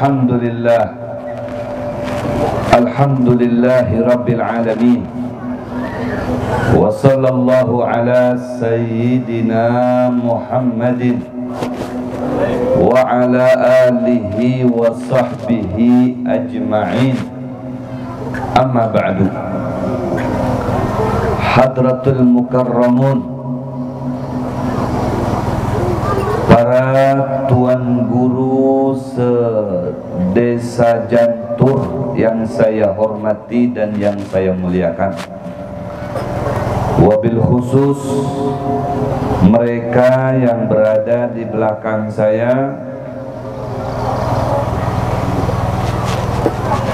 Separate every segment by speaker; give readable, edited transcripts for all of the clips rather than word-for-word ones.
Speaker 1: Alhamdulillah, alhamdulillahi rabbil alamin, wa sallallahu ala sayyidina Muhammadin wa ala alihi wa sahbihi ajma'in. Amma ba'du. Hadratul mukarramun, para tuan guru se-Desa Jantur yang saya hormati dan yang saya muliakan, wabil khusus mereka yang berada di belakang saya.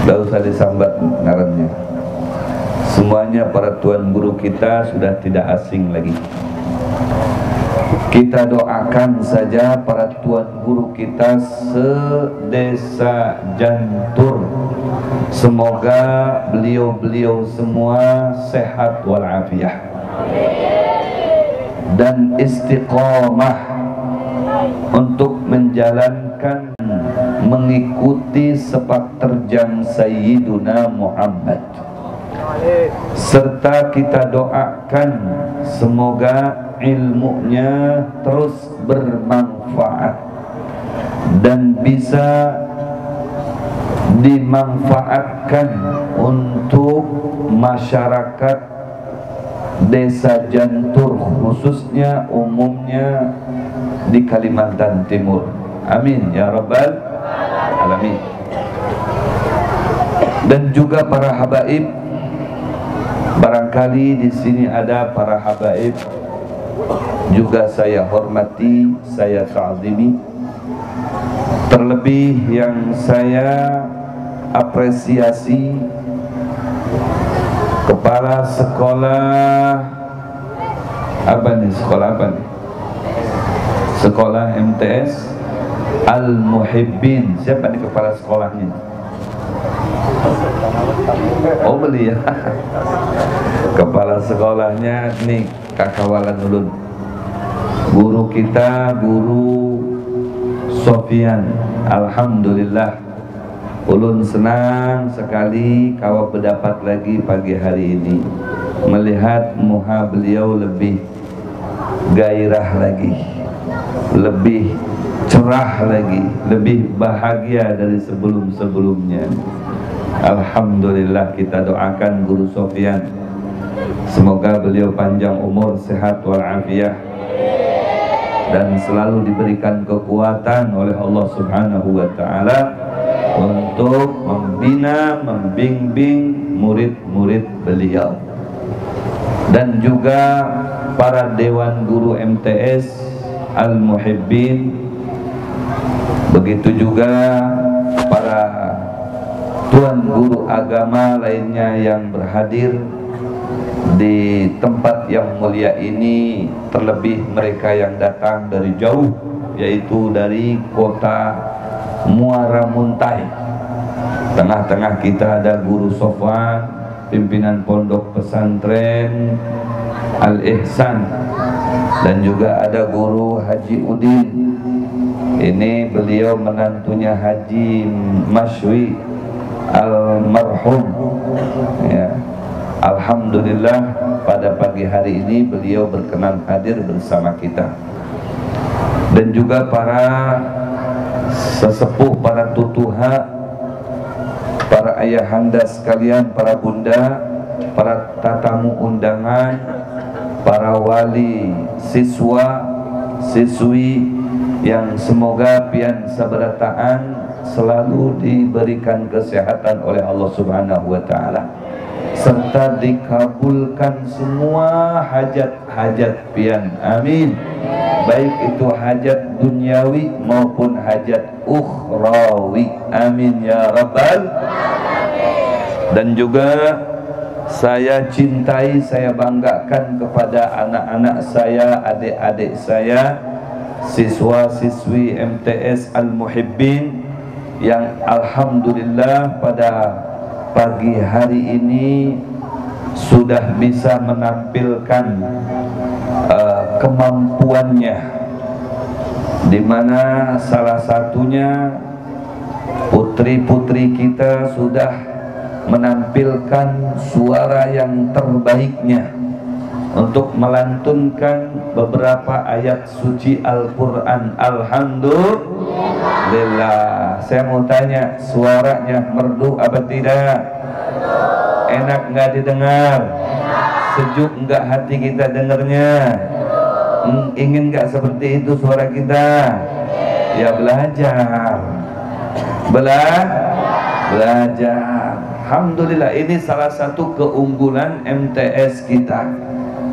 Speaker 1: Tidak usah disambat ngarannya, semuanya para tuan guru kita sudah tidak asing lagi. Kita doakan saja para tuan guru kita se-Desa Jantur, semoga beliau-beliau semua sehat walafiat dan istiqomah untuk menjalankan, mengikuti sepak terjang Sayyiduna Muhammad. Serta kita doakan semoga ilmunya terus bermanfaat dan bisa dimanfaatkan untuk masyarakat Desa Jantur, khususnya umumnya di Kalimantan Timur. Amin ya rabbal alamin. Dan juga para habaib, barangkali di sini ada para habaib juga saya hormati, saya ta'zimi. Terlebih yang saya apresiasi kepala sekolah apa nih, sekolah apa nih? Sekolah MTS Al-Muhibbin. Siapa nih kepala sekolahnya? Oh beli ya. Kepala sekolahnya nih Kakawalan ulun, guru kita, guru Sofian. Alhamdulillah, ulun senang sekali kawa berdapat lagi pagi hari ini, melihat muha beliau lebih gairah lagi, lebih cerah lagi, lebih bahagia dari sebelum-sebelumnya. Alhamdulillah, kita doakan guru Sofian, semoga beliau panjang umur, sehat walafiat, dan selalu diberikan kekuatan oleh Allah Subhanahu wa ta'ala untuk membina, membimbing murid-murid beliau. Dan juga para Dewan Guru MTS Al-Muhibbin, begitu juga para tuan guru agama lainnya yang berhadir di tempat yang mulia ini, terlebih mereka yang datang dari jauh, yaitu dari kota Muara Muntai. Tengah-tengah kita ada guru Sofwan, pimpinan pondok pesantren Al-Ihsan, dan juga ada guru Haji Udin. Ini beliau menantunya Haji Maswi Almarhum ya. Alhamdulillah, pada pagi hari ini beliau berkenan hadir bersama kita. Dan juga para sesepuh, para tutuha, para ayahanda sekalian, para bunda, para tatamu undangan, para wali siswa, siswi yang semoga pian sabarataan selalu diberikan kesehatan oleh Allah Subhanahu wa ta'ala, serta dikabulkan semua hajat-hajat pian. Amin. Baik itu hajat duniawi maupun hajat ukhrawi. Amin ya rabbal alamin. Dan juga saya cintai, saya banggakan kepada anak-anak saya, adik-adik saya, siswa-siswi MTS Al-Muhibbin, yang alhamdulillah pada pagi hari ini sudah bisa menampilkan kemampuannya, di mana salah satunya putra putri-putri kita sudah menampilkan suara yang terbaiknya untuk melantunkan beberapa ayat suci Al-Quran. Alhamdulillah. Saya mau tanya, suaranya merdu apa tidak? Enak nggak didengar? Sejuk nggak hati kita dengarnya? Ingin nggak seperti itu suara kita? Ya belajar, belajar. Alhamdulillah, ini salah satu keunggulan MTS kita,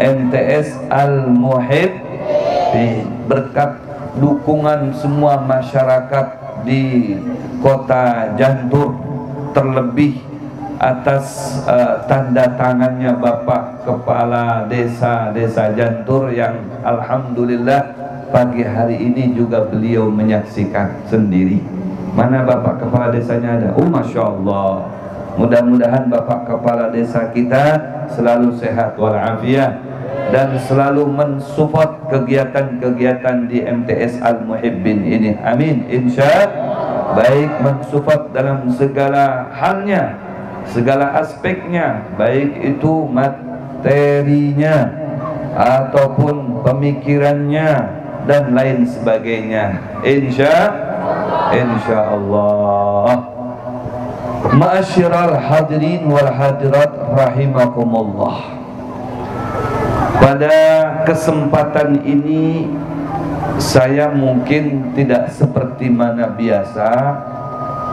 Speaker 1: MTS Al-Muhibbin. Berkat dukungan semua masyarakat di kota Jantur, terlebih atas tanda tangannya Bapak Kepala Desa Jantur yang alhamdulillah pagi hari ini juga beliau menyaksikan sendiri. Mana Bapak Kepala Desanya ada? Oh Masya Allah. Mudah-mudahan Bapak Kepala Desa kita selalu sehat walafiat dan selalu mensupport kegiatan-kegiatan di MTS Al-Muhibbin ini. Amin. Insya baik mensupport dalam segala halnya, segala aspeknya, baik itu materinya ataupun pemikirannya dan lain sebagainya. Insya Allah. Ma'asyiral hadirin wal hadirat rahimakumullah. Pada kesempatan ini saya mungkin tidak seperti mana biasa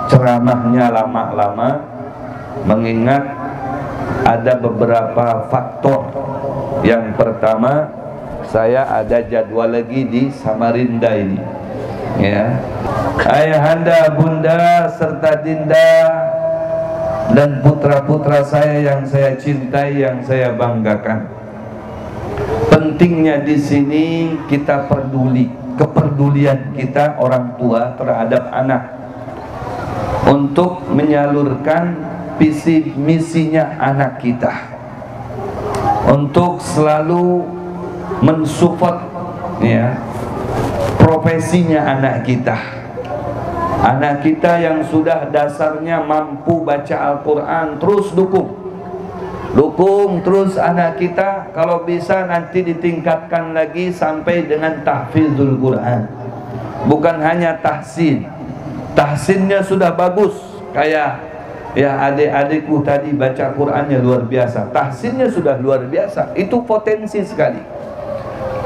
Speaker 1: ceramahnya lama-lama, mengingat ada beberapa faktor. Yang pertama, saya ada jadwal lagi di Samarinda ini, ya. Ayahanda, bunda, serta dinda dan putra-putra saya yang saya cintai, yang saya banggakan. Pentingnya di sini kita peduli, kepedulian kita orang tua terhadap anak untuk menyalurkan visi misinya anak kita, untuk selalu mensupport ya profesinya anak kita. Anak kita yang sudah dasarnya mampu baca Al-Quran, terus dukung terus anak kita. Kalau bisa nanti ditingkatkan lagi sampai dengan tahfizul Quran. Bukan hanya tahsin, tahsinnya sudah bagus, kayak ya adik-adikku tadi baca Qurannya luar biasa, tahsinnya sudah luar biasa, itu potensi sekali.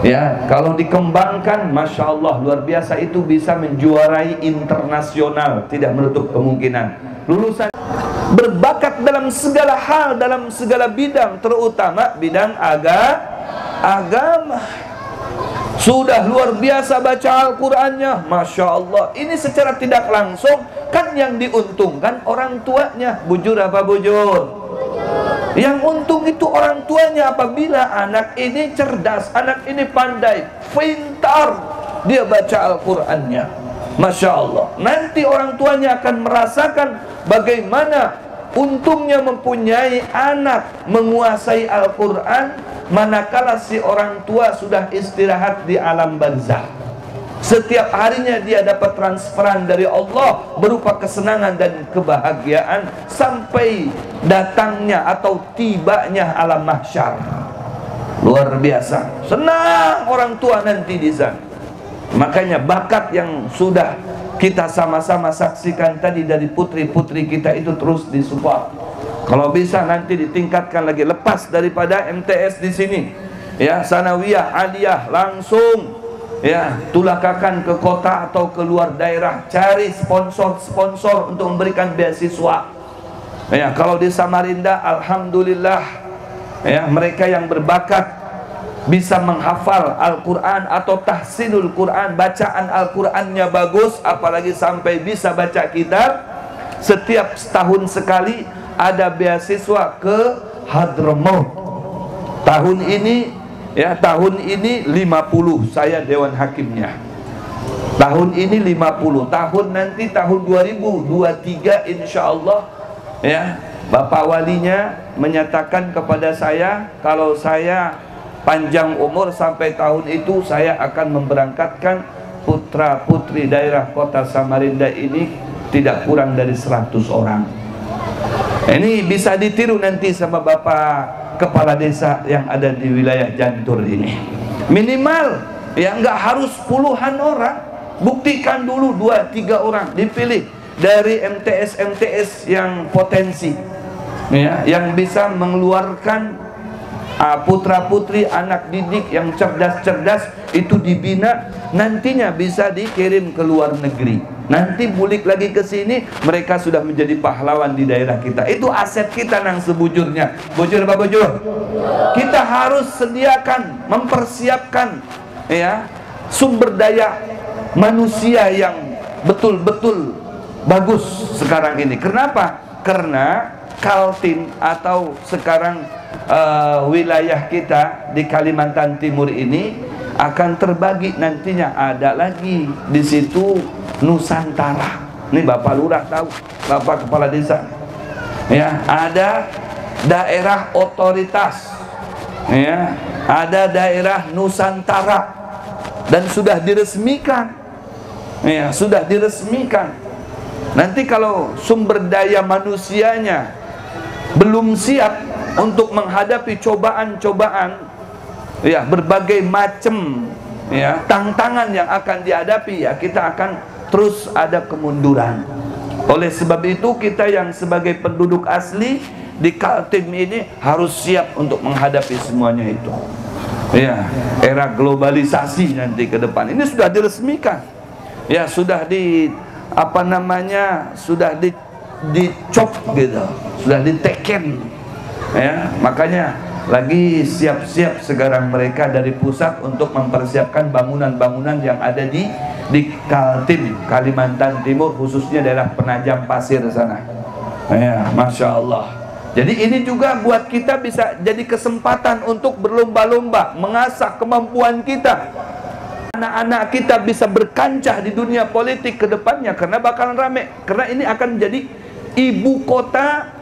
Speaker 1: Ya, kalau dikembangkan, masya Allah luar biasa, itu bisa menjuarai internasional, tidak menutup kemungkinan. Lulusan berbakat dalam segala hal, dalam segala bidang, terutama bidang agama. Sudah luar biasa baca Al-Qurannya, masya Allah. Ini secara tidak langsung kan yang diuntungkan orang tuanya. Bujur apa bujur? Yang untung itu orang tuanya apabila anak ini cerdas, anak ini pandai, pintar, dia baca Al-Qurannya, masya Allah. Nanti orang tuanya akan merasakan bagaimana untungnya mempunyai anak menguasai Al-Quran, manakala si orang tua sudah istirahat di alam barzakh. Setiap harinya dia dapat transferan dari Allah berupa kesenangan dan kebahagiaan sampai datangnya atau tibanya alam mahsyar. Luar biasa, senang orang tua nanti di sana. Makanya bakat yang sudah kita sama-sama saksikan tadi dari putri-putri kita itu terus disupport. Kalau bisa nanti ditingkatkan lagi, lepas daripada MTS di sini, ya, sanawiyah, aliyah, langsung ya tulakakan ke kota atau ke luar daerah, cari sponsor-sponsor untuk memberikan beasiswa. Ya, kalau di Samarinda alhamdulillah ya, mereka yang berbakat bisa menghafal Al-Quran atau tahsinul Quran, bacaan Al-Qurannya bagus, apalagi sampai bisa baca kitab. Setiap setahun sekali ada beasiswa ke Hadramaut. Tahun ini ya, tahun ini 50 saya dewan hakimnya. Tahun ini 50, tahun nanti tahun 2023 insya Allah ya, Bapak Walinya menyatakan kepada saya, kalau saya panjang umur sampai tahun itu, saya akan memberangkatkan putra putri daerah kota Samarinda ini tidak kurang dari 100 orang. Ini bisa ditiru nanti sama Bapak Kepala Desa yang ada di wilayah Jantur ini. Minimal ya nggak harus puluhan orang, buktikan dulu 2-3 orang dipilih dari MTS yang potensi ya, yang bisa mengeluarkan putra-putri anak didik yang cerdas-cerdas itu dibina, nantinya bisa dikirim ke luar negeri. Nanti bulik lagi ke sini, mereka sudah menjadi pahlawan di daerah kita. Itu aset kita nang sebujurnya. Bujur apa bujur? Kita harus sediakan, mempersiapkan ya sumber daya manusia yang betul-betul bagus sekarang ini. Kenapa? Karena Kaltim atau sekarang wilayah kita di Kalimantan Timur ini akan terbagi nantinya. Ada lagi di situ Nusantara. Ini Bapak Lurah tahu, Bapak Kepala Desa. Ya, ada daerah otoritas. Ya, ada daerah Nusantara dan sudah diresmikan. Ya, sudah diresmikan. Nanti kalau sumber daya manusianya belum siap untuk menghadapi cobaan-cobaan, ya berbagai macam ya tantangan yang akan dihadapi, ya kita akan terus ada kemunduran. Oleh sebab itu kita yang sebagai penduduk asli di Kaltim ini harus siap untuk menghadapi semuanya itu. Ya, era globalisasi nanti ke depan ini sudah diresmikan. Ya, sudah sudah dicop gitu, sudah diteken. Ya, makanya lagi siap-siap sekarang mereka dari pusat untuk mempersiapkan bangunan-bangunan yang ada di Kaltim, Kalimantan Timur, khususnya daerah Penajam Pasir sana. Ya, Masya Allah. Jadi ini juga buat kita bisa jadi kesempatan untuk berlomba-lomba mengasah kemampuan kita. Anak-anak kita bisa berkancah di dunia politik ke depannya, karena bakalan rame. Karena ini akan menjadi ibu kota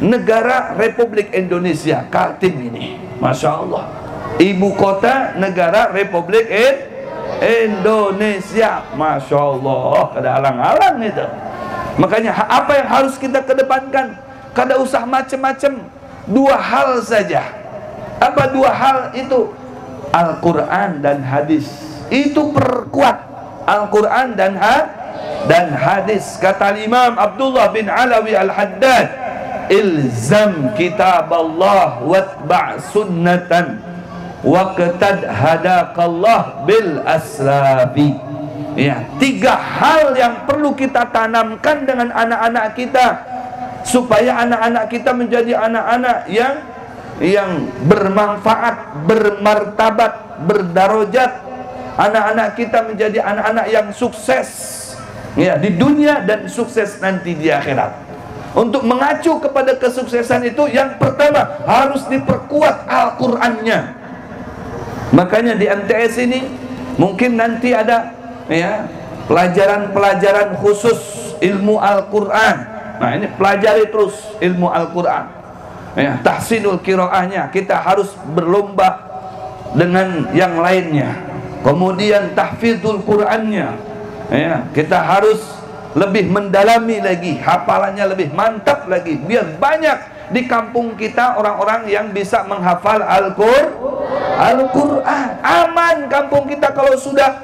Speaker 1: negara Republik Indonesia, Kaltim ini. Masya Allah, ibu kota negara Republik Indonesia. Masya Allah, ada alang-alang itu. Makanya apa yang harus kita kedepankan? Kada usah macam-macam, 2 hal saja. Apa 2 hal itu? Al-Quran dan hadis. Itu perkuat Al-Quran dan hadis. Kata Imam Abdullah bin Alawi Al-Haddad, ilzam kitab Allah watba' sunnatan waqtad hadakallah bil aslafi. Ya, 3 hal yang perlu kita tanamkan dengan anak-anak kita, supaya anak-anak kita menjadi anak-anak yang bermanfaat, bermartabat, berdarajat. Anak-anak kita menjadi anak-anak yang sukses ya di dunia dan sukses nanti di akhirat. Untuk mengacu kepada kesuksesan itu, yang pertama harus diperkuat Al-Qur'annya. Makanya di MTS ini mungkin nanti ada ya pelajaran-pelajaran khusus ilmu Al-Qur'an. Nah, ini pelajari terus ilmu Al-Qur'an. Ya, tahsinul qiraahnya kita harus berlomba dengan yang lainnya. Kemudian tahfidzul Qur'annya, ya, kita harus lebih mendalami lagi, hafalannya lebih mantap lagi, biar banyak di kampung kita orang-orang yang bisa menghafal Al-Qur'an. Aman kampung kita kalau sudah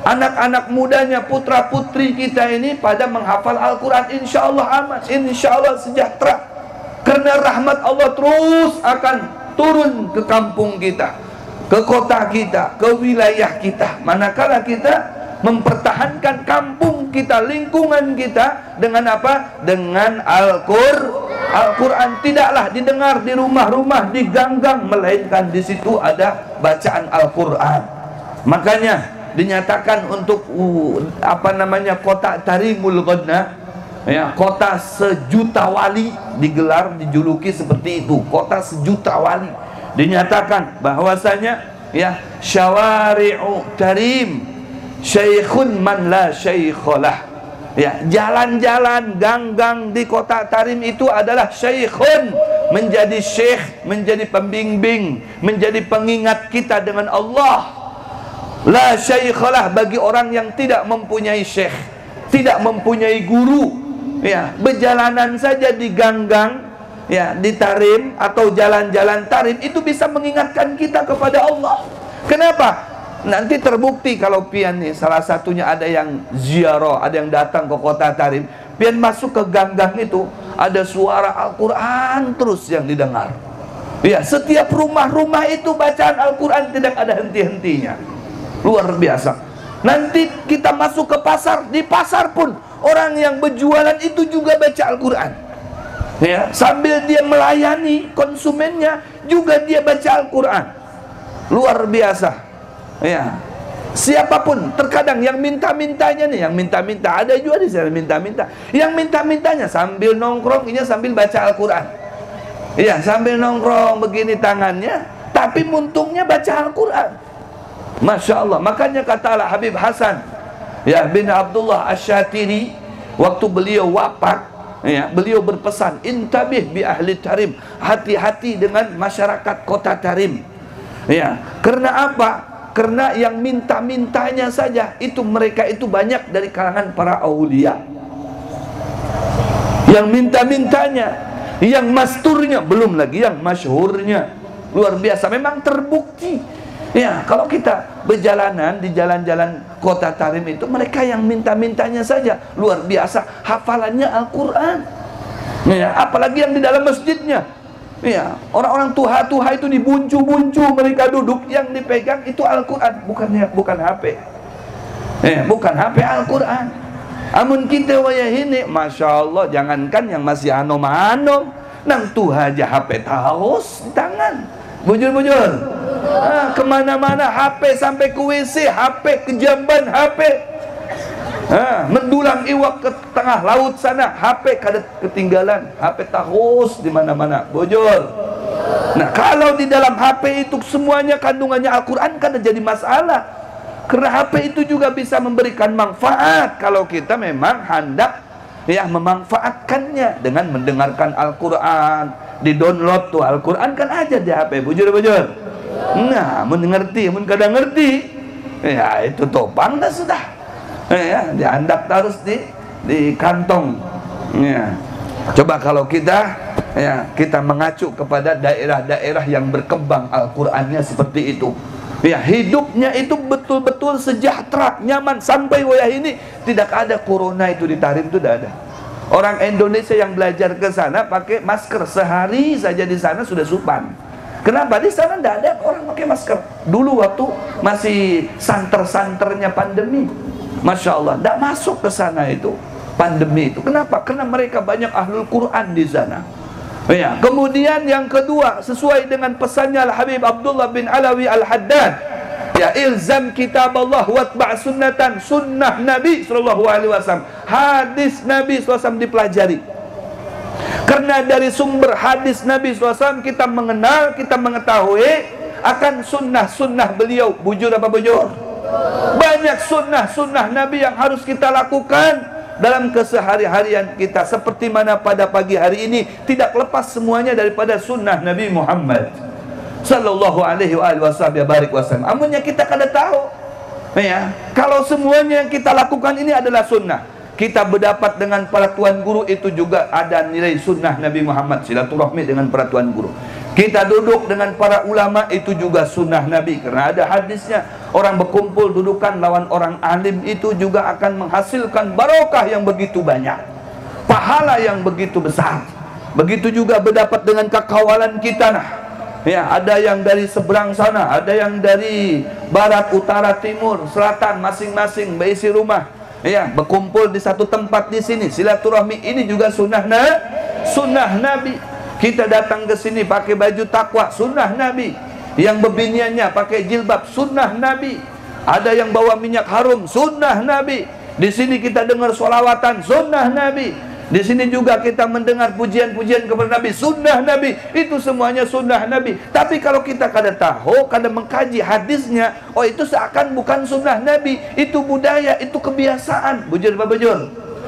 Speaker 1: anak-anak mudanya, putra-putri kita ini pada menghafal Al-Qur'an. Insya Allah aman, insya Allah sejahtera. Karena rahmat Allah terus akan turun ke kampung kita, ke kota kita, ke wilayah kita. Manakala kita mempertahankan kampung kita, lingkungan kita dengan apa? Dengan Al-Quran. Tidaklah didengar di rumah-rumah, di gang-gang, melainkan di situ ada bacaan Al-Quran. Makanya dinyatakan untuk kota Tarimul Ghadna, ya, kota sejuta wali, dijuluki seperti itu, kota sejuta wali. Dinyatakan bahwasanya ya syawari'u tarim syekhun man la syeikholah. Ya, jalan-jalan, gang-gang di kota Tarim itu adalah syekhun, menjadi syekh, menjadi pembimbing, menjadi pengingat kita dengan Allah. La syeikholah, bagi orang yang tidak mempunyai syekh. tidak mempunyai guru, ya, berjalanan saja di ganggang, ya, di tarim atau jalan-jalan tarim, itu bisa mengingatkan kita kepada Allah. Kenapa? Nanti terbukti kalau pian nih, salah satunya ada yang ziarah, ada yang datang ke kota tarim, pian masuk ke ganggang itu, ada suara Al-Quran terus yang didengar. Ya, setiap rumah-rumah itu bacaan Al-Quran tidak ada henti-hentinya. Luar biasa. Nanti kita masuk ke pasar, di pasar pun orang yang berjualan itu juga baca Al-Quran. Ya, sambil dia melayani konsumennya juga dia baca Al-Quran. Luar biasa. Ya, siapapun, terkadang yang minta-mintanya nih, yang minta-minta, ada juga di sana minta-minta. Yang minta-mintanya sambil nongkrong, ini sambil baca Al-Quran. Ya, sambil nongkrong begini tangannya, tapi muntungnya baca Al-Quran. Masya Allah. Makanya kata Habib Hasan, ya, bin Abdullah Asy-Syatiri, waktu beliau wafat, ya, beliau berpesan, intabih bi ahli tarim, hati-hati dengan masyarakat kota Tarim. Ya, karena apa? Karena yang minta-mintanya saja itu, mereka itu banyak dari kalangan para aulia. Yang minta-mintanya, yang masturnya, belum lagi yang masyhurnya. Luar biasa, memang terbukti. Ya, kalau kita berjalanan di jalan-jalan kota Tarim itu, mereka yang minta-mintanya saja luar biasa, hafalannya Al-Quran. Ya, apalagi yang di dalam masjidnya. Ya, orang-orang tuha-tuha itu dibuncu-buncu mereka duduk, yang dipegang itu Al-Quran, bukan HP. Ya, bukan HP, Al-Quran. Amun kita wayah ini, Masya Allah, jangankan yang masih anom-anom, nang tuha aja HP taus di tangan. Bujur-bujur, kemana-mana HP, sampai ke WC HP, ke jamban HP, mendulang iwak ke tengah laut sana HP kada ketinggalan, HP tahus di mana-mana. Bujur. Nah, kalau di dalam HP itu semuanya kandungannya Al-Quran, kada jadi masalah. Karena HP itu juga bisa memberikan manfaat kalau kita memang hendak, ya, memanfaatkannya dengan mendengarkan Al-Quran. Di-download tuh Al-Quran kan aja di HP. Bujur-bujur. Nah, mengerti, kada ngerti, ya itu topang dah sudah. Ya, diandak terus di kantong. Ya. Coba kalau kita, ya, kita mengacu kepada daerah-daerah yang berkembang Al-Qur'annya seperti itu. Ya, hidupnya itu betul-betul sejahtera, nyaman, sampai wayah ini tidak ada corona itu di Tarim itu tidak ada. Orang Indonesia yang belajar ke sana pakai masker, sehari saja di sana sudah supan. Kenapa? Di sana tidak ada orang pakai masker. Dulu waktu masih santer-santernya pandemi, Masya Allah, tidak masuk ke sana itu pandemi itu. Kenapa? Karena mereka banyak ahlul Quran di sana. Ya. Kemudian yang kedua, sesuai dengan pesannya Al-Habib Abdullah bin Alawi Al-Haddad, ya, ilzam kitab Allah watba' sunnatan, sunnah Nabi SAW, hadis Nabi SAW dipelajari. Karena dari sumber hadis Nabi SAW kita mengenal, kita mengetahui akan sunnah-sunnah beliau. Bujur apa bujur? Banyak sunnah-sunnah Nabi yang harus kita lakukan dalam kesehari-harian kita. Seperti mana pada pagi hari ini tidak lepas semuanya daripada sunnah Nabi Muhammad sallallahu alaihi wasallam. Amunnya kita kada tahu, ya, kalau semuanya yang kita lakukan ini adalah sunnah. Kita berdapat dengan para tuan guru, itu juga ada nilai sunnah Nabi Muhammad, silaturahmi dengan para tuan guru. Kita duduk dengan para ulama, itu juga sunnah Nabi, karena ada hadisnya. Orang berkumpul dudukan lawan orang alim itu juga akan menghasilkan barokah yang begitu banyak, pahala yang begitu besar. Begitu juga berdapat dengan kekawalan kita, nah, ya, ada yang dari seberang sana, ada yang dari barat, utara, timur, selatan, masing-masing berisi rumah, ya, berkumpul di satu tempat di sini, silaturahmi. Ini juga sunnah Nabi. Kita datang ke sini pakai baju takwa, sunnah Nabi. Yang bebiniannya pakai jilbab, sunnah Nabi. Ada yang bawa minyak harum, sunnah Nabi. Di sini kita dengar sholawatan, sunnah Nabi. Di sini juga kita mendengar pujian-pujian kepada Nabi, sunnah Nabi. Itu semuanya sunnah Nabi. Tapi kalau kita kada tahu, kada mengkaji hadisnya, oh itu seakan bukan sunnah Nabi, itu budaya, itu kebiasaan. Bujur apa bujur?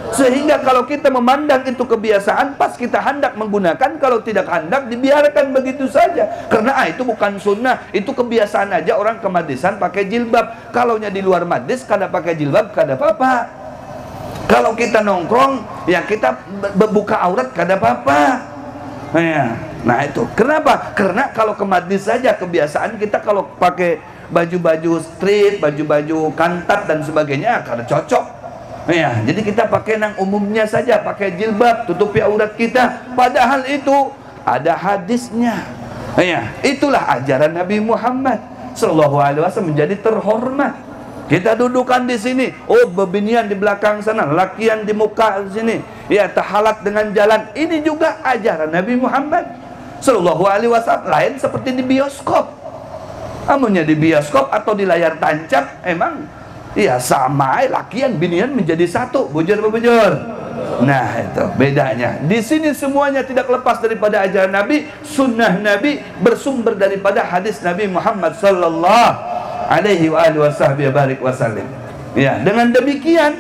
Speaker 1: Sehingga kalau kita memandang itu kebiasaan, pas kita hendak menggunakan, kalau tidak hendak dibiarkan begitu saja. Karena itu bukan sunnah, itu kebiasaan aja. Orang ke madisan pakai jilbab. Kalaunya di luar madis kada pakai jilbab, kada apa-apa. Kalau kita nongkrong, ya kita berbuka aurat kada apa-apa. Nah itu kenapa? Karena kalau ke majlis saja kebiasaan kita kalau pakai baju-baju street, baju-baju kantat dan sebagainya kada cocok. Ya, jadi kita pakai yang umumnya saja, pakai jilbab, tutupi aurat kita. Padahal itu ada hadisnya. Ya, itulah ajaran Nabi Muhammad Sallallahu Alaihi Wasallam menjadi terhormat. Kita dudukan di sini, oh bebinian di belakang sana, lakian di muka di sini, ya tahalat dengan jalan. Ini juga ajaran Nabi Muhammad Sallallahu Alaihi Wasallam. Lain seperti di bioskop. Amunnya di bioskop atau di layar tancap, emang ya sama, lakian binian menjadi satu, bujur apa bujur? Nah itu bedanya. Di sini semuanya tidak lepas daripada ajaran Nabi, sunnah Nabi bersumber daripada hadis Nabi Muhammad Sallallahu Alaihi wasallam. Ya, dengan demikian,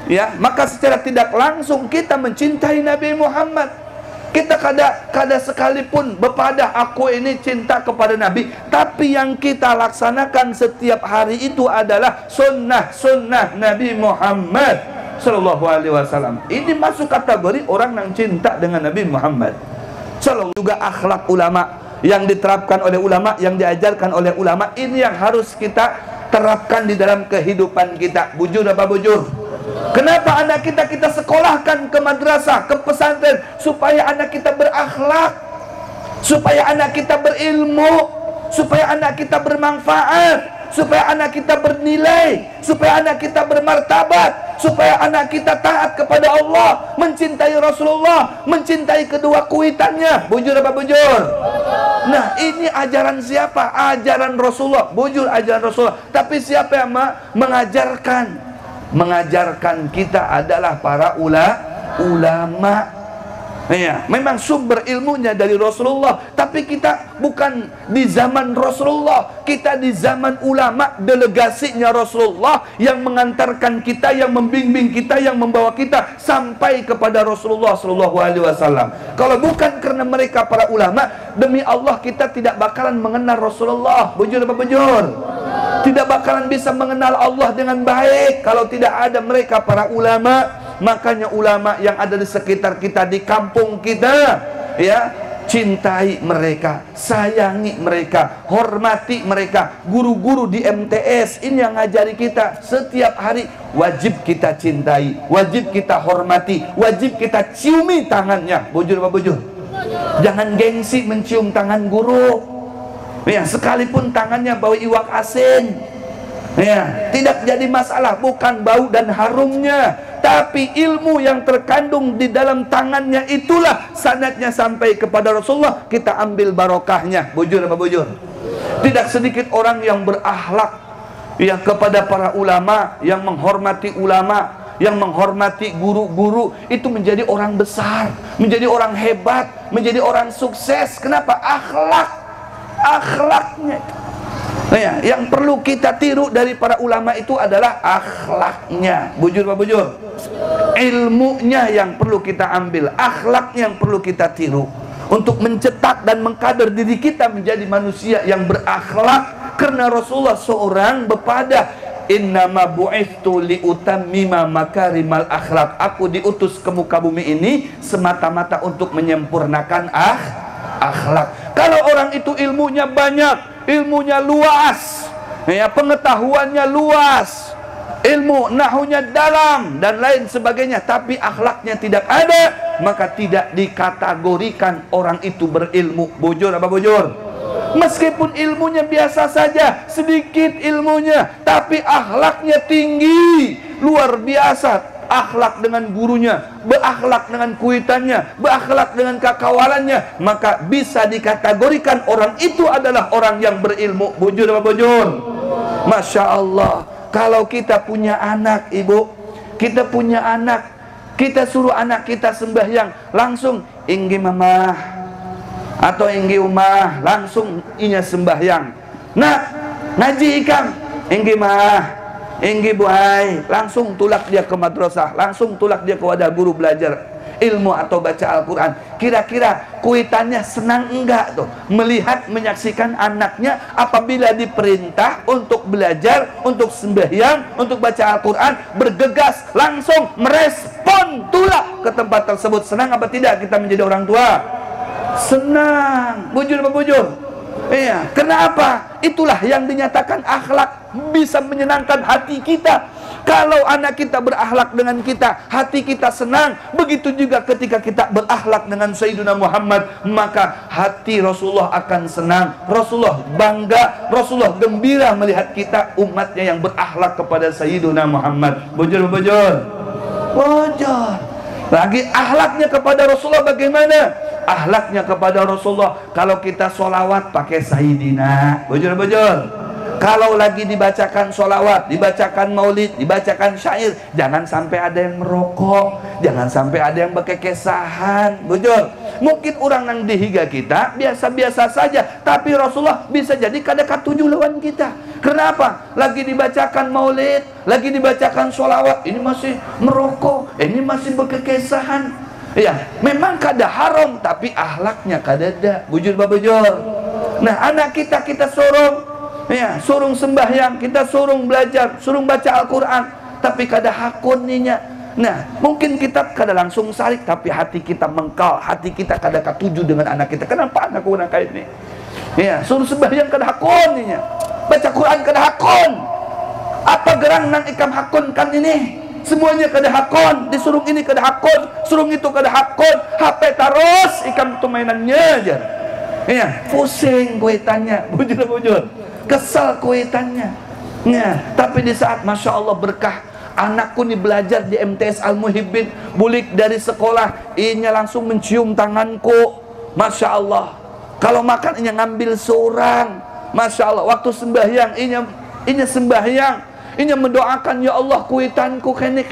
Speaker 1: ya maka secara tidak langsung kita mencintai Nabi Muhammad. Kita kada sekalipun bepadah aku ini cinta kepada Nabi, tapi yang kita laksanakan setiap hari itu adalah sunnah Nabi Muhammad Sallallahu Alaihi Wasallam. Ini masuk kategori orang yang cinta dengan Nabi Muhammad. Sallallahu. Juga akhlak ulama yang diterapkan oleh ulama, yang diajarkan oleh ulama, ini yang harus kita terapkan di dalam kehidupan kita. Bujur apa bujur? Kenapa anak kita sekolahkan ke madrasah, ke pesantren, supaya anak kita berakhlak, supaya anak kita berilmu, supaya anak kita bermanfaat, supaya anak kita bernilai, supaya anak kita bermartabat, supaya anak kita taat kepada Allah, mencintai Rasulullah, mencintai kedua kuitannya. Bujur apa bujur? Nah ini ajaran siapa? Ajaran Rasulullah. Bujur ajaran Rasulullah. Tapi siapa yang mengajarkan? Mengajarkan kita adalah para ulama. Ya, memang sumber ilmunya dari Rasulullah, tapi kita bukan di zaman Rasulullah, kita di zaman ulama, delegasinya Rasulullah yang mengantarkan kita, yang membimbing kita, yang membawa kita sampai kepada Rasulullah Sallallahu Alaihi Wasallam. Kalau bukan karena mereka para ulama, demi Allah kita tidak bakalan mengenal Rasulullah. Bujur apa bujur? Tidak bakalan bisa mengenal Allah dengan baik kalau tidak ada mereka para ulama. Makanya ulama yang ada di sekitar kita, di kampung kita, ya, cintai mereka, sayangi mereka, hormati mereka. Guru-guru di MTS ini yang ngajari kita setiap hari, wajib kita cintai, wajib kita hormati, wajib kita ciumi tangannya. Bujur apa bujur? Jangan gengsi mencium tangan guru, ya, sekalipun tangannya bau iwak asin, ya, tidak jadi masalah. Bukan bau dan harumnya, tapi ilmu yang terkandung di dalam tangannya, itulah sanadnya sampai kepada Rasulullah. Kita ambil barokahnya. Bujur apa bujur? Tidak sedikit orang yang berakhlak, yang kepada para ulama, yang menghormati ulama, yang menghormati guru-guru, itu menjadi orang besar, menjadi orang hebat, menjadi orang sukses. Kenapa? Akhlaknya. Nah, yang perlu kita tiru dari para ulama itu adalah akhlaknya. Bujur apa bujur? Ilmunya yang perlu kita ambil, akhlaknya yang perlu kita tiru, untuk mencetak dan mengkader diri kita menjadi manusia yang berakhlak. Karena Rasulullah seorang bepada, innama bu'ithtu liutammima makarimal akhlak. Aku diutus ke muka bumi ini semata-mata untuk menyempurnakan akhlak. Kalau orang itu ilmunya banyak, ilmunya luas, ya, pengetahuannya luas, ilmu nahunya dalam dan lain sebagainya, tapi akhlaknya tidak ada, maka tidak dikategorikan orang itu berilmu. Bujur apa bujur? Meskipun ilmunya biasa saja, sedikit ilmunya, tapi akhlaknya tinggi, luar biasa. Akhlak dengan gurunya, berakhlak dengan kuitannya, berakhlak dengan kakawalannya, maka bisa dikategorikan orang itu adalah orang yang berilmu. Bujur apa bujur? Masya Allah. Kalau kita punya anak, ibu, kita punya anak, kita suruh anak kita sembahyang, langsung inggi mama atau inggi umah, langsung inya sembahyang. Nah, ngaji ikam, inggi mah, inggi buhai, langsung tulak dia ke madrasah, langsung tulak dia ke wadah guru belajar. ilmu atau baca Al-Quran. Kira-kira kuitannya senang enggak tuh melihat, menyaksikan anaknya apabila diperintah untuk belajar, untuk sembahyang, untuk baca Al-Quran, bergegas langsung merespon tulah ke tempat tersebut. Senang apa tidak kita menjadi orang tua? Senang. Bujur apa bujur? Iya. Kenapa? Itulah yang dinyatakan akhlak bisa menyenangkan hati kita. Kalau anak kita berakhlak dengan kita, hati kita senang. Begitu juga ketika kita berakhlak dengan Sayyidina Muhammad, maka hati Rasulullah akan senang. Rasulullah bangga, Rasulullah gembira melihat kita umatnya yang berakhlak kepada Sayyidina Muhammad. Bujur bujur. Bujur. Lagi akhlaknya kepada Rasulullah bagaimana? Akhlaknya kepada Rasulullah, kalau kita sholawat pakai Sayyidina. Bujur bujur. Kalau lagi dibacakan sholawat, dibacakan maulid, dibacakan syair, jangan sampai ada yang merokok, jangan sampai ada yang berkekesahan. Bujur. Mungkin orang yang dihiga kita biasa-biasa saja, tapi Rasulullah bisa jadi kada katuju lawan kita. Kenapa? Lagi dibacakan maulid, lagi dibacakan sholawat, ini masih merokok, ini masih berkekesahan. Ya, memang kada haram, tapi akhlaknya kada ada. Bujur babujur. Nah, anak kita suruh, ya, suruh sembahyang, kita suruh belajar, suruh baca Al-Quran, tapi kada hakun ninya. Nah, mungkin kita kada langsung sarik, tapi hati kita mengkal, hati kita kada katuju dengan anak kita. Kenapa anak kurang kayak ini? Ya, suruh sembahyang kada hakun ninya, baca Quran kada hakun. Apa gerang nang ikam hakun kan ini? Semuanya kada hakun, disuruh ini kada hakun, suruh itu kada hakun, HP terus ikam tu mainannya aja. Ya, pusing kuitannya, bujur-bujur. Kesal kuitannya. Nah, tapi di saat Masya Allah berkah, anakku nih belajar di MTS Al-Muhibbin, bulik dari sekolah, inya langsung mencium tanganku. Masya Allah. Kalau makan inya ngambil seorang. Masya Allah. Waktu sembahyang inya sembahyang, inya mendoakan, ya Allah kuitanku keni.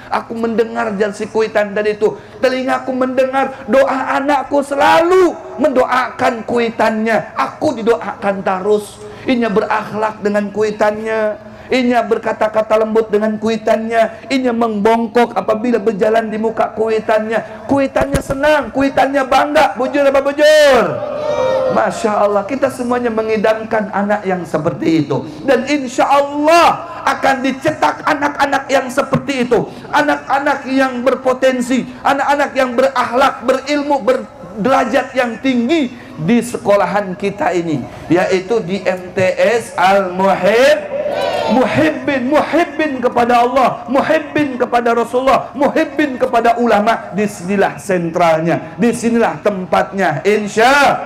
Speaker 1: Aku mendengar jansi kuitan tadi itu. Telingaku mendengar doa anakku selalu mendoakan kuitannya. Aku didoakan terus. Inya berakhlak dengan kuitannya. Inya berkata-kata lembut dengan kuitannya. Inya membongkok apabila berjalan di muka kuitannya. Kuitannya senang, kuitannya bangga. Bujur apa bujur? Masya Allah, kita semuanya mengidamkan anak yang seperti itu. Dan insya Allah akan dicetak anak-anak yang seperti itu. Anak-anak yang berpotensi, anak-anak yang berakhlak, berilmu, berderajat yang tinggi di sekolahan kita ini, yaitu di MTS Al-Muhibbin. Muhibbin kepada Allah, muhibbin kepada Rasulullah, muhibbin kepada ulama. Disinilah sentralnya, disinilah tempatnya, insya.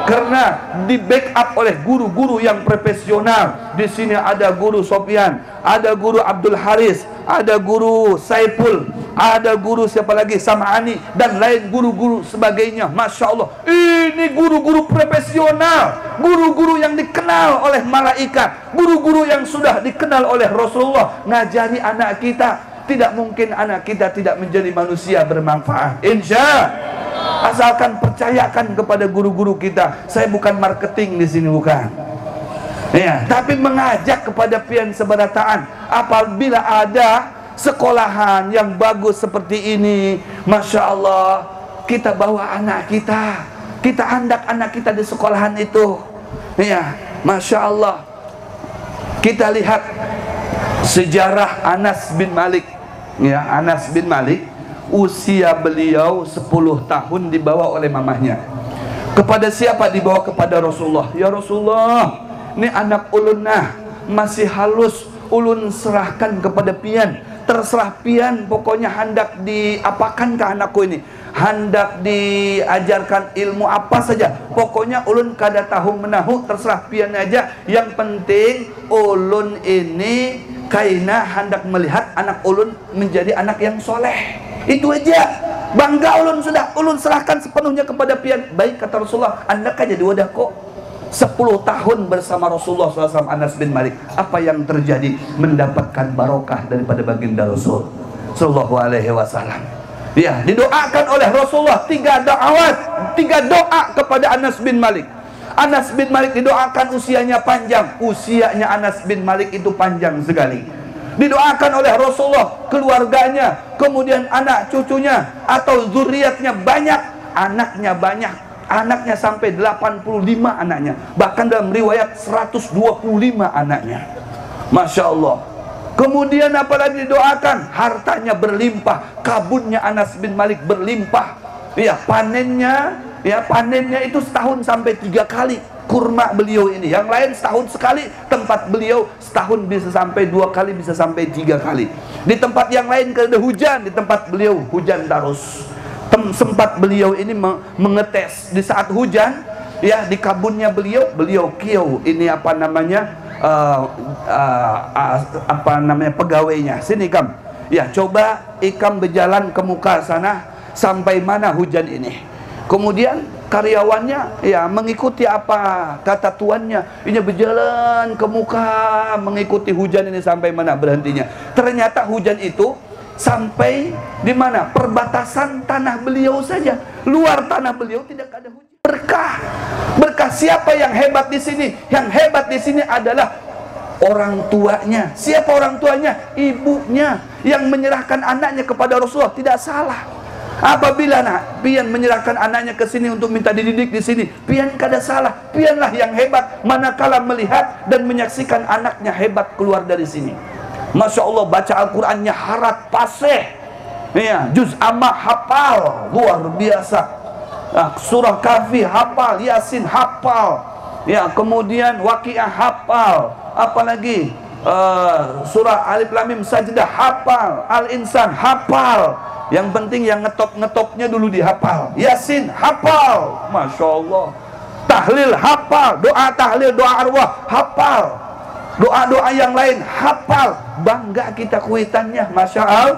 Speaker 1: Karena di backup oleh guru-guru yang profesional. Di sini ada guru Sofyan, ada guru Abdul Haris, ada guru Saiful, ada guru siapa lagi, Sam'ani, dan lain guru-guru sebagainya. Masya Allah, ini guru-guru profesional, guru-guru yang dikenal oleh malaikat, guru-guru yang sudah dikenal oleh Rasulullah. Ngajari anak kita. Tidak mungkin anak kita tidak menjadi manusia bermanfaat, insya. Asalkan percayakan kepada guru-guru kita. Saya bukan marketing di sini, bukan. Ya, tapi mengajak kepada pian seberataan. Apabila ada sekolahan yang bagus seperti ini, Masya Allah, kita bawa anak kita, kita hendak anak kita di sekolahan itu. Ya, Masya Allah. Kita lihat sejarah Anas bin Malik. Ya, Anas bin Malik, usia beliau 10 tahun dibawa oleh mamahnya. Kepada siapa dibawa? Kepada Rasulullah. Ya Rasulullah, ini anak ulun masih halus, ulun serahkan kepada pian. Terserah pian, pokoknya hendak diapakan ke anakku ini, hendak diajarkan ilmu apa saja, pokoknya ulun kada tahu menahu, terserah pian aja. Yang penting ulun ini kaina hendak melihat anak ulun menjadi anak yang soleh. Itu aja, bangga ulun sudah, ulun serahkan sepenuhnya kepada pian. Baik, kata Rasulullah, anda kan jadi wadah kok. 10 tahun bersama Rasulullah SAW Anas bin Malik. Apa yang terjadi? Mendapatkan barokah daripada baginda Rasul Sallallahu Alaihi Wasallam. Ya, didoakan oleh Rasulullah 3 doa kepada Anas bin Malik. Anas bin Malik didoakan usianya panjang. Usianya Anas bin Malik itu panjang sekali. didoakan oleh Rasulullah, keluarganya, kemudian anak cucunya atau zuriatnya banyak, anaknya banyak, anaknya sampai 85 anaknya, bahkan dalam riwayat 125 anaknya. Masya Allah. Kemudian apalagi didoakan, hartanya berlimpah, kabunnya Anas bin Malik berlimpah. Ya, panennya itu setahun sampai 3 kali. Kurma beliau ini, yang lain setahun sekali, tempat beliau setahun bisa sampai 2 kali, bisa sampai 3 kali. Di tempat yang lain kalau ada hujan, di tempat beliau hujan terus. Sempat beliau ini mengetes di saat hujan, ya, di kabunnya beliau kiau ini apa namanya pegawainya, sini Ikam, ya, coba Ikam berjalan ke muka sana sampai mana hujan ini. Kemudian karyawannya ya mengikuti apa kata tuannya, ini berjalan ke muka mengikuti hujan ini sampai mana berhentinya. Ternyata hujan itu sampai di mana? Perbatasan tanah beliau saja. Luar tanah beliau tidak ada hujan. Berkah siapa yang hebat di sini? Yang hebat di sini adalah orang tuanya. Siapa orang tuanya? Ibunya yang menyerahkan anaknya kepada Rasulullah. Tidak salah. Apabila pian menyerahkan anaknya ke sini untuk minta dididik di sini, pian kada salah. Pianlah yang hebat manakala melihat dan menyaksikan anaknya hebat keluar dari sini. Masya Allah, baca Al-Qurannya harat paseh, ya, juz amma hafal, luar biasa. Surah Kahfi hafal, Yasin hafal, ya, kemudian Waqiah hafal, apalagi surah Alif Lam Mim Sajdah hafal, Al-Insan hafal. Yang penting yang ngetop-ngetopnya dulu dihafal. Yasin hafal, Masya Allah. Tahlil hafal, doa tahlil, doa arwah hafal, doa-doa yang lain hafal. Bangga kita kuitannya, Masya Allah.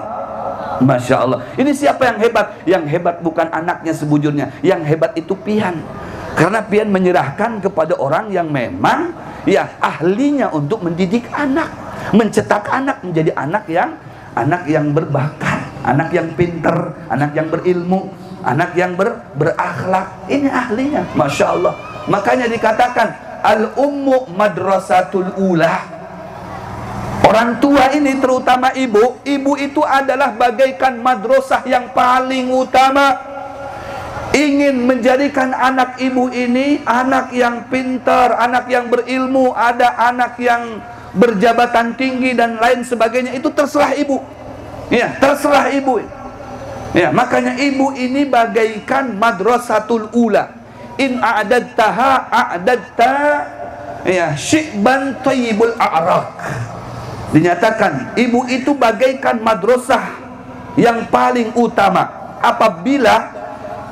Speaker 1: Masya Allah. Ini siapa yang hebat? Yang hebat bukan anaknya sebujurnya, yang hebat itu pian. Karena pian menyerahkan kepada orang yang memang ya ahlinya untuk mendidik anak, mencetak anak menjadi anak yang berbakat, anak yang pinter, anak yang berilmu, anak yang berakhlak. Ini ahlinya, Masya Allah. Makanya dikatakan al-ummu madrasatul ula. Orang tua ini terutama ibu itu adalah bagaikan madrasah yang paling utama. Ingin menjadikan anak ibu ini anak yang pintar, anak yang berilmu, ada anak yang berjabatan tinggi dan lain sebagainya, itu terserah ibu. Ya, terserah ibu. Ya, makanya ibu ini bagaikan madrasatul ula. In a'dadtaha a'dadta ya syi'ban thayyibul a'raq. Dinyatakan ibu itu bagaikan madrasah yang paling utama. Apabila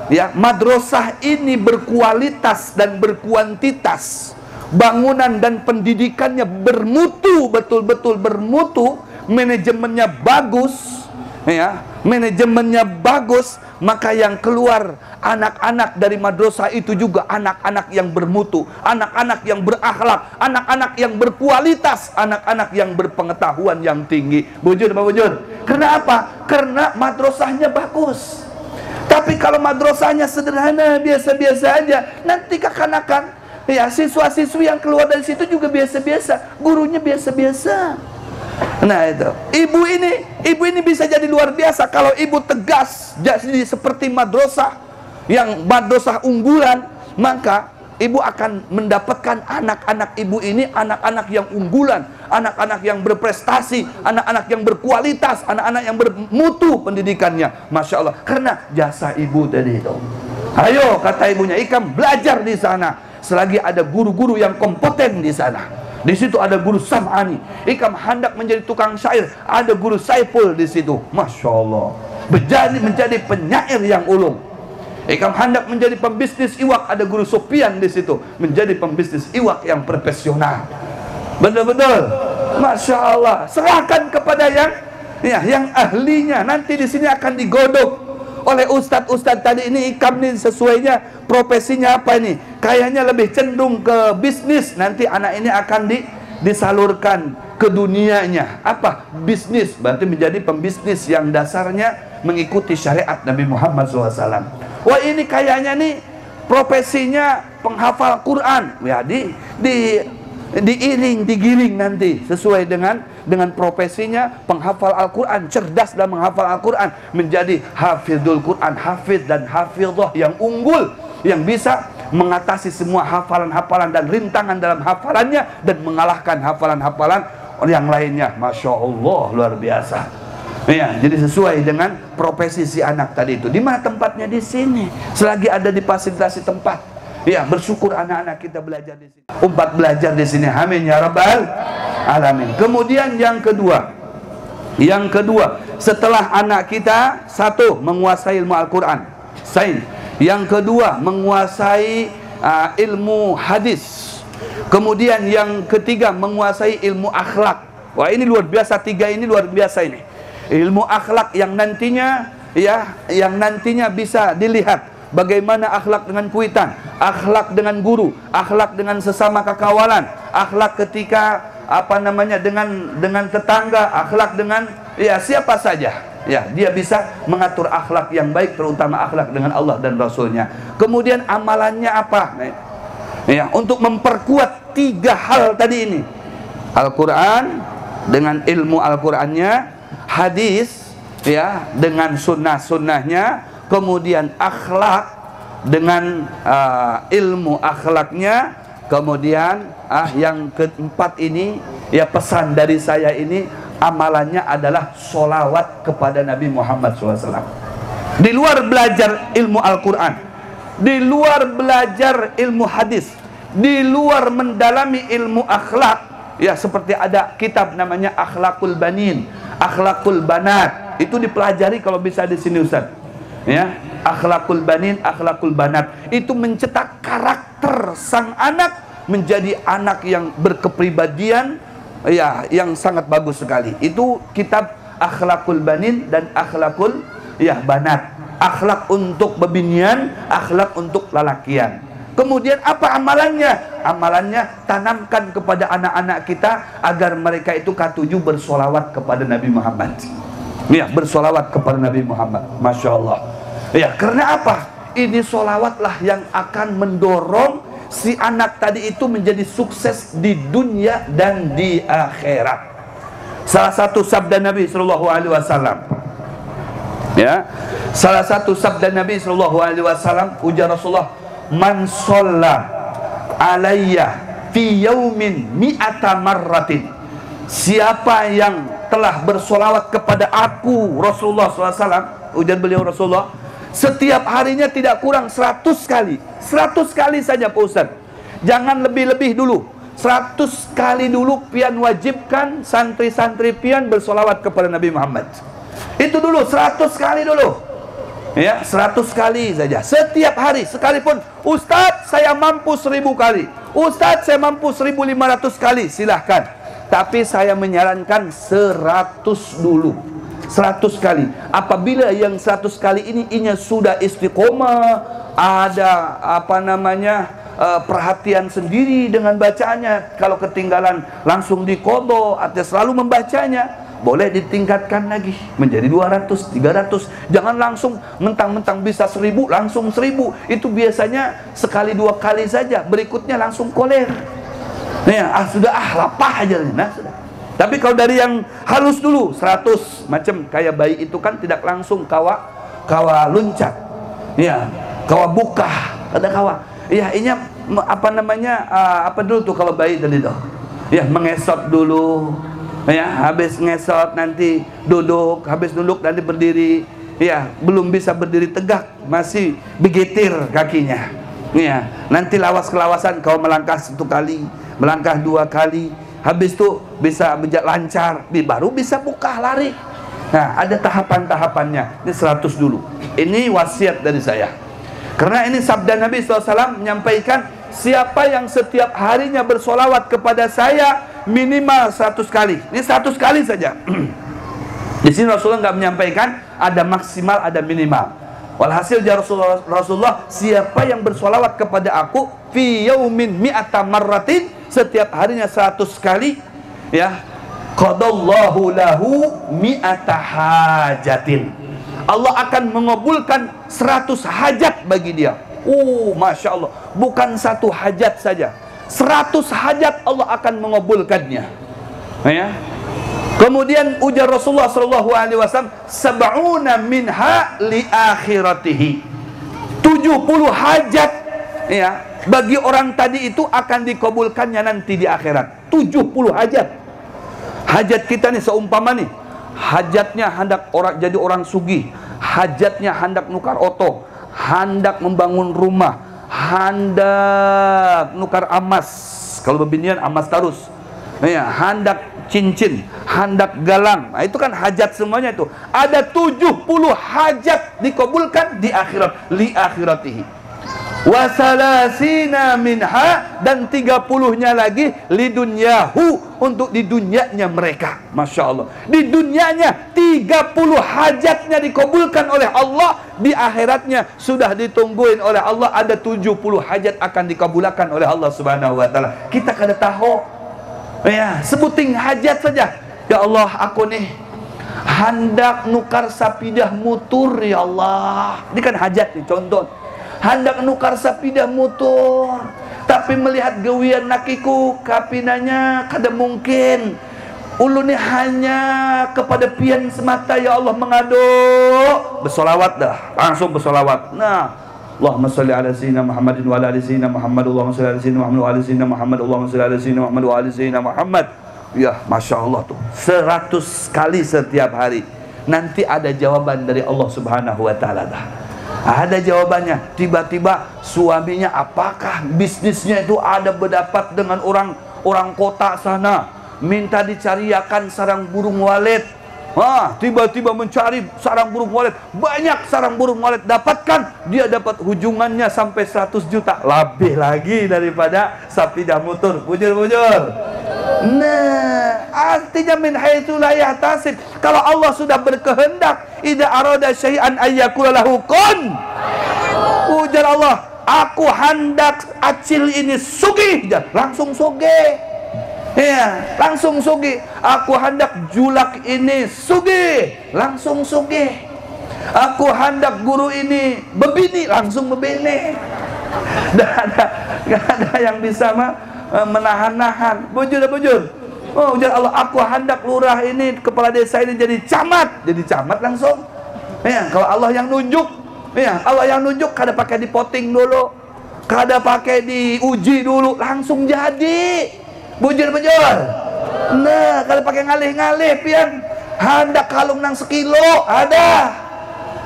Speaker 1: ya madrasah ini berkualitas dan berkuantitas, bangunan dan pendidikannya bermutu, betul-betul bermutu, manajemennya bagus, ya, manajemennya bagus, maka yang keluar anak-anak dari madrasah itu juga anak-anak yang bermutu, anak-anak yang berakhlak, anak-anak yang berkualitas, anak-anak yang berpengetahuan yang tinggi. Bujur apa bujur? Karena apa? Karena madrasahnya bagus. Tapi kalau madrasahnya sederhana, biasa-biasa aja, nanti kekanakan, ya, siswa-siswi yang keluar dari situ juga biasa-biasa, gurunya biasa-biasa. Nah itu, ibu ini bisa jadi luar biasa kalau ibu tegas, jadi seperti madrasah yang madrasah unggulan, maka ibu akan mendapatkan anak-anak ibu ini anak-anak yang unggulan, anak-anak yang berprestasi, anak-anak yang berkualitas, anak-anak yang bermutu pendidikannya, Masya Allah, karena jasa ibu tadi itu. Ayo, kata ibunya, Ikam belajar di sana, selagi ada guru-guru yang kompeten di sana. Di situ ada guru Sam'ani. Ikam hendak menjadi tukang syair, ada guru Saiful di situ. Masya Allah. Menjadi penyair yang ulung. Ikam hendak menjadi pembisnis iwak, ada guru Sufyan di situ, menjadi pembisnis iwak yang profesional. Betul-betul. Masya Allah. Serahkan kepada yang ahlinya. Nanti di sini akan digodok oleh ustadz-ustadz tadi ini. Ikam ini sesuainya profesinya apa ini? Kayaknya lebih cenderung ke bisnis. Nanti anak ini akan disalurkan ke dunianya. Apa? Bisnis. Berarti menjadi pembisnis yang dasarnya mengikuti syariat Nabi Muhammad SAW. Wah, ini kayaknya nih profesinya penghafal Quran. Ya, digiring nanti sesuai dengan dengan profesinya penghafal Al-Quran, cerdas dalam menghafal Al-Quran, menjadi hafidhul Quran, hafidh dan hafidhah yang unggul, yang bisa mengatasi semua hafalan-hafalan dan rintangan dalam hafalannya dan mengalahkan hafalan-hafalan yang lainnya. Masya Allah, luar biasa. Ya, jadi sesuai dengan profesi si anak tadi itu. Di mana tempatnya? Di sini. Selagi ada di fasilitasi tempat. Ya, bersyukur anak-anak kita belajar di sini. Umpat belajar di sini. Amin ya rabbal alamin. Kemudian yang kedua, setelah anak kita satu menguasai ilmu Al-Quran, yang kedua menguasai ilmu hadis, kemudian yang ketiga menguasai ilmu akhlak. Wah, ini luar biasa, tiga ini luar biasa ini. Ilmu akhlak yang nantinya bisa dilihat bagaimana akhlak dengan kuitan, akhlak dengan guru, akhlak dengan sesama kakawalan, akhlak ketika dengan tetangga, akhlak dengan siapa saja. Ya, dia bisa mengatur akhlak yang baik, terutama akhlak dengan Allah dan Rasulnya. Kemudian amalannya apa? Ya, untuk memperkuat tiga hal tadi ini. Al-Quran dengan ilmu Al-Qurannya, hadis ya dengan sunnah-sunnahnya, kemudian akhlak dengan ilmu akhlaknya, kemudian yang keempat ini ya pesan dari saya ini, amalannya adalah sholawat kepada Nabi Muhammad SAW. Di luar belajar ilmu Al-Quran, di luar belajar ilmu hadis, di luar mendalami ilmu akhlak, ya seperti ada kitab namanya Akhlakul Banin, Akhlakul Banat, itu dipelajari kalau bisa di sini Ustaz. Ya, Akhlakul Banin, Akhlakul Banat, itu mencetak karakter sang anak menjadi anak yang berkepribadian ya yang sangat bagus sekali. Itu kitab Akhlakul Banin dan Akhlakul Banat. Akhlak untuk bebinian, akhlak untuk lelakian. Kemudian apa amalannya? Amalannya tanamkan kepada anak-anak kita agar mereka itu ketujuh bersolawat kepada Nabi Muhammad. Ya, bersolawat kepada Nabi Muhammad. Masya Allah. Ya, karena apa? Ini solawatlah yang akan mendorong si anak tadi itu menjadi sukses di dunia dan di akhirat. Salah satu sabda Nabi Sallallahu Alaihi Wasallam, ya, salah satu sabda Nabi Sallallahu Alaihi Wasallam, ujar Rasulullah, man sholla alayya fi yaumin mi'ata marratin, siapa yang telah bersolawat kepada aku Rasulullah SAW, ujar beliau Rasulullah, setiap harinya tidak kurang 100 kali. 100 kali saja Pak Ustaz, jangan lebih-lebih dulu. 100 kali dulu pian wajibkan santri-santri pian bersolawat kepada Nabi Muhammad. Itu dulu 100 kali dulu. Ya, 100 kali saja setiap hari. Sekalipun Ustaz saya mampu 1000 kali, Ustaz saya mampu 1500 kali, silahkan. Tapi saya menyarankan 100 dulu. 100 kali. Apabila yang 100 kali ini sudah istiqomah, ada perhatian sendiri dengan bacaannya, kalau ketinggalan langsung diqodho atau selalu membacanya, boleh ditingkatkan lagi menjadi 200, 300. Jangan langsung mentang-mentang bisa 1000 langsung 1000. Itu biasanya sekali dua kali saja, berikutnya langsung koler. Nah, sudah lapah aja. Nah, sudah. Tapi kalau dari yang halus dulu 100, macam kayak bayi itu kan tidak langsung kawa luncat. Ya, kawa buka, ada kawa. Ya, ini apa dulu tuh kalau bayi tadi tuh? Ya, mengesot dulu. Ya, habis ngesot nanti duduk, habis duduk nanti berdiri. Ya, belum bisa berdiri tegak, masih begitir kakinya. Ya, nanti lawas-kelawasan kau melangkah 1 kali, melangkah 2 kali, habis itu bisa lancar, baru bisa buka lari. Nah, ada tahapan-tahapannya. Ini 100 dulu. Ini wasiat dari saya. Karena ini sabda Nabi SAW menyampaikan, siapa yang setiap harinya bersolawat kepada saya minimal 100 kali. Ini 100 kali saja. Di sini Rasulullah nggak menyampaikan ada maksimal, ada minimal. Walhasil Rasulullah, siapa yang bersolawat kepada aku fi yaumin mi'ata marratin, setiap harinya 100 kali, ya, qadallahu lahu mi'ata hajatin, Allah akan mengabulkan 100 hajat bagi dia. Masya Allah, bukan 1 hajat saja, 100 hajat Allah akan mengabulkannya. Ya, Kemudian ujar Rasulullah sallallahu alaihi wasallam, sab'una minha li akhiratihi. 70 hajat ya bagi orang tadi itu akan dikabulkannya nanti di akhirat. 70 hajat. Hajat kita nih seumpama nih, hajatnya hendak orang jadi orang sugih, hajatnya hendak nukar oto, hendak membangun rumah, hendak nukar emas. Kalau bebinian emas tarus. Ya, hendak cincin, hendak galang. Nah, itu kan hajat semuanya itu. Ada 70 hajat dikabulkan di akhirat, li akhiratihi. Wa salasina minha, dan 30-nya lagi li dunyahu, untuk di dunianya mereka. Masya Allah. Di dunianya 30 hajatnya dikabulkan oleh Allah, di akhiratnya sudah ditungguin oleh Allah, ada 70 hajat akan dikabulkan oleh Allah Subhanahu wa taala. Kita kada tahu. Ya, sebuting hajat saja. Ya Allah, aku nih hendak nukar sapidah mutur, ya Allah. Ini kan hajat nih, contoh. Hendak nukar sapidah mutur, tapi melihat gawian nakiku, kapinanya kada mungkin. Ulu nih hanya kepada pian semata, ya Allah, mengaduk. Bersolawat dah, langsung bersolawat. Nah, Allahumma salli ala sayyidina Muhammadin wa ala ali sayyidina Muhammad. Allahumma salli ala sayyidina Muhammad wa ala ali sayyidina Muhammad. Allahumma salli ala sayyidina Muhammad wa ala ali sayyidina Muhammad. Ya, Masya Allah tuh 100 kali setiap hari. Nanti ada jawaban dari Allah Subhanahu wa taala dah. Ada jawabannya. Tiba-tiba suaminya, apakah bisnisnya itu ada berdapat dengan orang kota sana, minta dicariakan sarang burung walet. Tiba-tiba mencari sarang burung walet, banyak sarang burung walet dapatkan, dia dapat hujungannya sampai 100 juta, lebih lagi daripada sapidah mutur. Bujur-bujur. Nah, artinya min haitsu la yahtasib. Kalau Allah sudah berkehendak, idza arada syai'an ayyakula lahu kun. Ujar Allah, aku hendak acil ini sugih, langsung sugih. Ya, langsung sugih. Aku hendak julak ini sugih, langsung sugih. Aku hendak guru ini bebini, langsung bebini. Gak ada yang bisa menahan-nahan. Bujur. Oh, ujar Allah, aku hendak lurah ini, kepala desa ini jadi camat langsung. Ya, kalau Allah yang nunjuk, ya, Allah yang nunjuk, kada pakai dipoting dulu, kada pakai diuji dulu, langsung jadi. Bujur. Nah, kalau pakai ngalih-ngalih pian hendak kalung nang sekilo ada.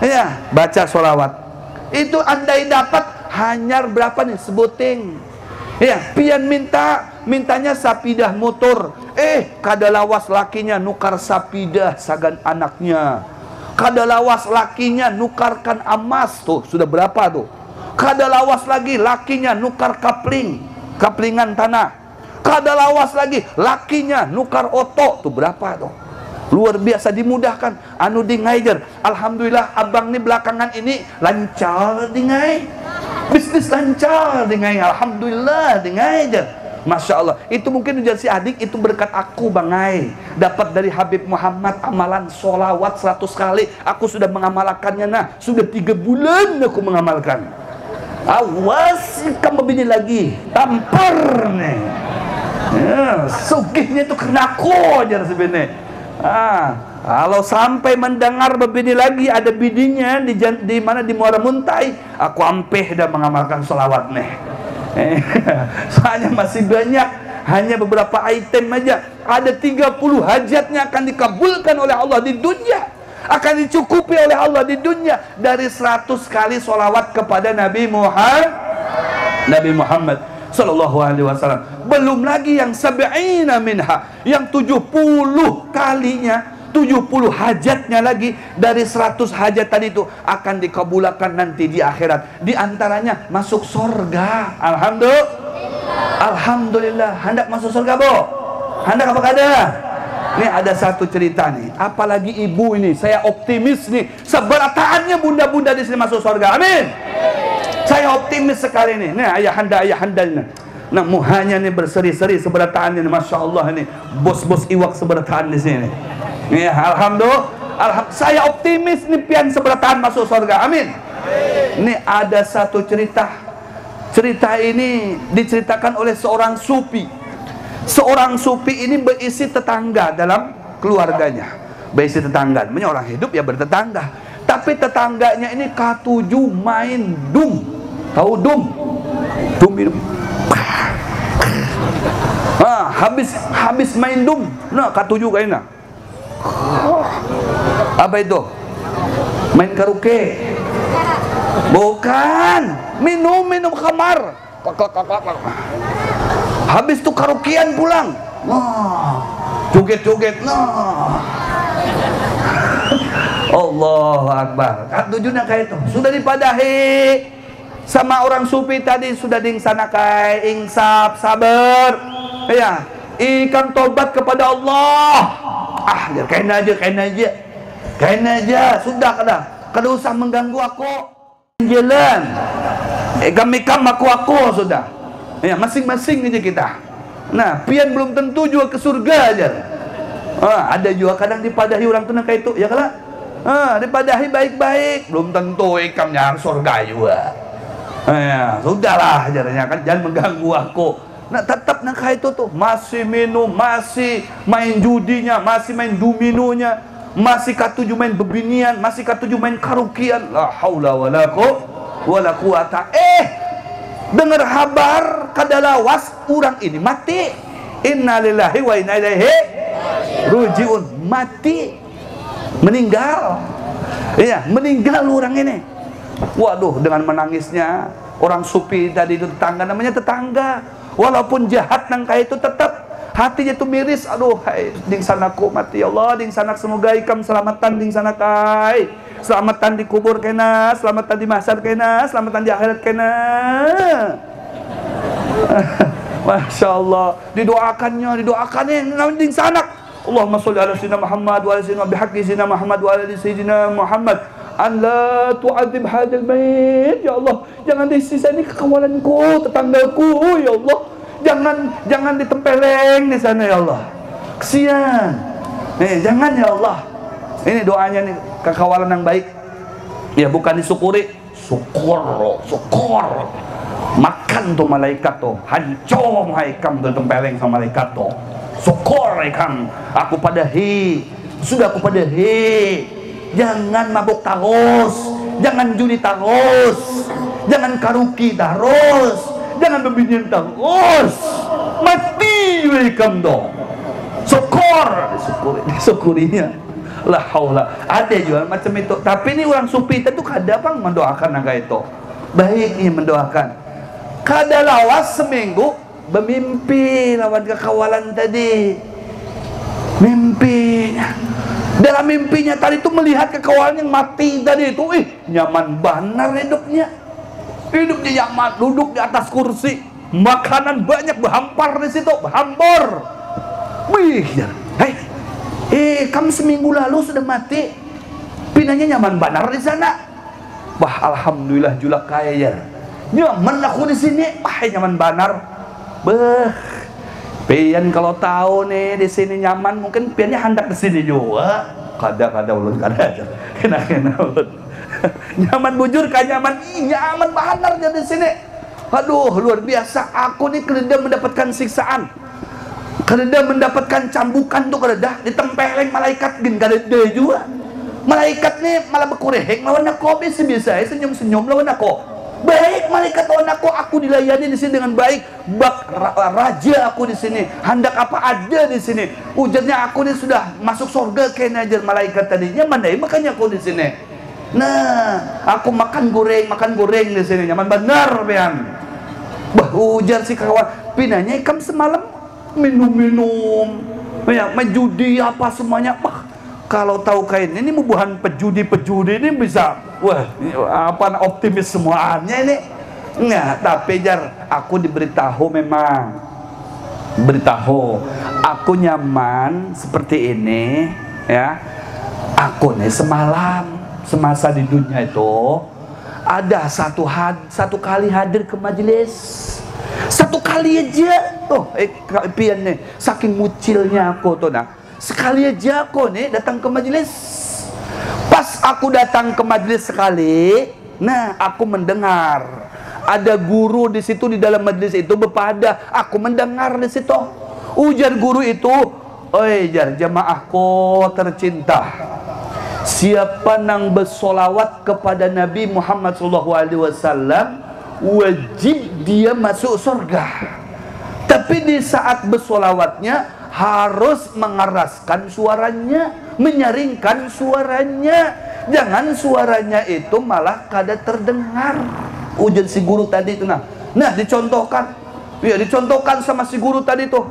Speaker 1: Ya, baca sholawat. Itu andai dapat hanyar berapa nih sebuting. Ya, pian mintanya sapidah motor. Kada lawas lakinya nukar sapidah sagan anaknya. Kada lawas lakinya nukarkan emas, tuh sudah berapa tuh. Kada lawas lagi lakinya nukar kaplingan tanah. Kada lawas lagi lakinya nukar oto, tuh berapa tuh. Luar biasa dimudahkan. Anu di ngaijer, alhamdulillah abang nih belakangan ini lancar di ngai, bisnis lancar di ngai, alhamdulillah di ngaijer. Masya Allah. Itu mungkin ujar si adik, itu berkat aku bangai, dapat dari Habib Muhammad amalan sholawat 100 kali. Aku sudah mengamalkannya. Nah, sudah 3 bulan aku mengamalkan. Awas kamu bini lagi, tampar nih. Ya, sugihnya itu kena aku aja sebenarnya. Kalau sampai mendengar begini lagi ada bidinya di mana di Muara Muntai, aku ampeh dah mengamalkan sholawat nih. Soalnya masih banyak, hanya beberapa item aja. Ada 30 hajatnya akan dikabulkan oleh Allah di dunia, akan dicukupi oleh Allah di dunia dari 100 kali sholawat kepada Nabi Muhammad Sallallahu Alaihi Wasallam. Belum lagi yang sab'ina minha, yang 70 kalinya, 70 hajatnya lagi dari 100 hajat tadi itu akan dikabulkan nanti di akhirat. Di antaranya masuk surga. Alhamdulillah. Hendak masuk surga, Bu? Hendak apa kada? Ini ada satu cerita nih. Apalagi ibu ini, saya optimis nih. Seberataannya bunda-bunda di sini masuk surga. Amin. Saya optimis sekali nih. Nih ayahanda ini. Nah, muhanya nih berseri-seri seberataan ini, masya Allah nih. Bos-bos iwak seberataan di sini. Ya, alhamdulillah. Saya optimis nih pian seberataan masuk surga. Amin. Ini ada satu cerita. Cerita ini diceritakan oleh seorang sufi. Seorang sufi ini berisi tetangga dalam keluarganya, baik si tetangga, namanya orang hidup ya bertetangga. Tapi tetangganya ini K7 main dum. Tahu dum? Dum itu. Habis main dum. Nah, K7 kayaknya. Apa itu? Main karaoke. Bukan. Minum khamar. Habis itu karaokean pulang. Nah, joget-joget. Nah. Allahu Akbar. Tujuannya kayak itu. Sudah dipadahi sama orang sufi tadi, sudah dingsanakai, insaf, sabar. Ya, ikan tobat kepada Allah. Kain aja. Sudah kada usah mengganggu aku. Jalan. Kami aku sudah. Ya, masing-masing aja kita. Nah, pian belum tentu juga ke surga aja. Ada juga kadang dipadahi orang tuh kayak itu, ya kalah. Dipadahi baik-baik, belum tentu ikamnya surga juga. Ya, sudahlah ajarnya kan, jangan mengganggu aku. Nah, tetap nak kayak itu tuh, masih minum, masih main judinya, masih main dominonya, masih K7 main bebinian, masih K7 main karaokean. La haula wala quwata. Dengar kabar kadalawas orang ini mati. Innalillahi wa inna ilaihi rajiun. Mati, meninggal. Iya, meninggal orang ini. Waduh, dengan menangisnya orang sufi tadi itu tetangga, namanya tetangga. Walaupun jahat nang kayak itu tetap hatinya itu miris. Aduh, hai ding sanaku mati, ya Allah, ding sanak semoga ikam selamatan ding sanakai. Selamatan di kubur kena, selamatan di mahsyar kena, selamatan di akhirat kena. Masya Allah, didoakannya ding sanak. Allahumma sholli ala sayyidina Muhammad wa ala sayyidina bihaqqi sayyidina Muhammad wa ala sayyidina Muhammad. An la tu'adzib hadzal mayit, ya Allah, jangan disisa ini kekawalanku, tetanggaku, ya Allah. Jangan ditempeleng di sana, ya Allah. Kesian. Jangan, ya Allah. Ini doanya nih, kekawalan yang baik. Ya, bukan disyukuri, syukur. Makan tuh malaikat tuh, hancur haikam tuh tempeleng sama malaikat tuh. Syukur haikam, aku padahi. Jangan mabuk terus, jangan judi terus, jangan karaoke terus, jangan bebinian terus. Mati haikam tuh. Syukurinya. La haula. Ada juga macam itu. Tapi ini orang sufi itu kada bang mendoakan angka itu. Baik ini mendoakan. Kada lawas seminggu bermimpi lawan kekawalan tadi. Mimpi. Dalam mimpinya tadi itu melihat kekawalan yang mati tadi itu. Nyaman benar hidupnya. Hidupnya nyaman, duduk di atas kursi. Makanan banyak berhampar di situ, berhampar. Wih, kamu seminggu lalu sudah mati. Pinanya nyaman benar di sana. Wah, alhamdulillah julak kaya ya. Nyaman aku di sini. Wah, nyaman benar. Pian kalau tahu nih di sini nyaman, mungkin piannya hendak di sini juga. Kada ulun kada. Kena ulun. Nyaman bujur kan nyaman. Nyaman benar dia di sini. Aduh, luar biasa. Aku nih keleda mendapatkan siksaan. Kada mendapatkan cambukan tuh kada ditempeleng malaikat gin kada juga. Malaikat nih malah berkureheng lawan aku, biasa senyum-senyum lawan aku. Baik malaikat lawan aku dilayani di sini dengan baik. Raja aku di sini, hendak apa ada di sini. Ujarnya aku nih sudah masuk surga kayaknya ajar malaikat tadinya mana makanya aku di sini. Nah, aku makan goreng di sini nyaman benar pian. Ujar si kawan, pinanya ikam semalam minum, ya, main judi apa semuanya. Kalau tahu kain ini bukan pejudi ini bisa, apa optimis semuanya ini. Nggak, tapi jar aku beritahu aku nyaman seperti ini ya. Aku nih semasa di dunia itu ada satu kali hadir ke majelis. Satu kali aja. Pian nih, saking mucilnya aku tuh sekali aja aku nih datang ke majelis. Pas aku datang ke majelis sekali, aku mendengar ada guru di situ di dalam majelis itu berpada. Aku mendengar di situ. Ujar guru itu, oi jar jamaahku tercinta, siapa nang bersolawat kepada Nabi Muhammad SAW wajib dia masuk surga. Tapi di saat bersolawatnya harus mengeraskan suaranya, menyaringkan suaranya. Jangan suaranya itu malah kada terdengar. Ujar si guru tadi itu nah dicontohkan. Ya, dicontohkan sama si guru tadi tuh.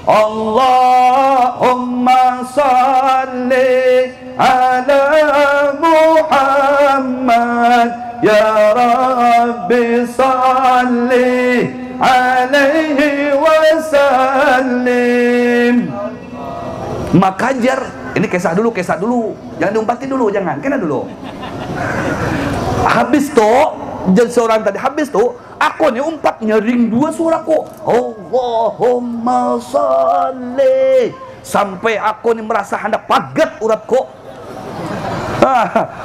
Speaker 1: Allahumma salli ala Muhammad ya Rabbi salli alaihi wasallim. Maka jar, ini kisah dulu, jangan diumpatin dulu, jangan, kena dulu. Habis tuh, jadi seorang tadi habis tuh, aku nih umpat nyaring dua suaraku, Allahumma salli, sampai aku nih merasa hendak pagat urapku.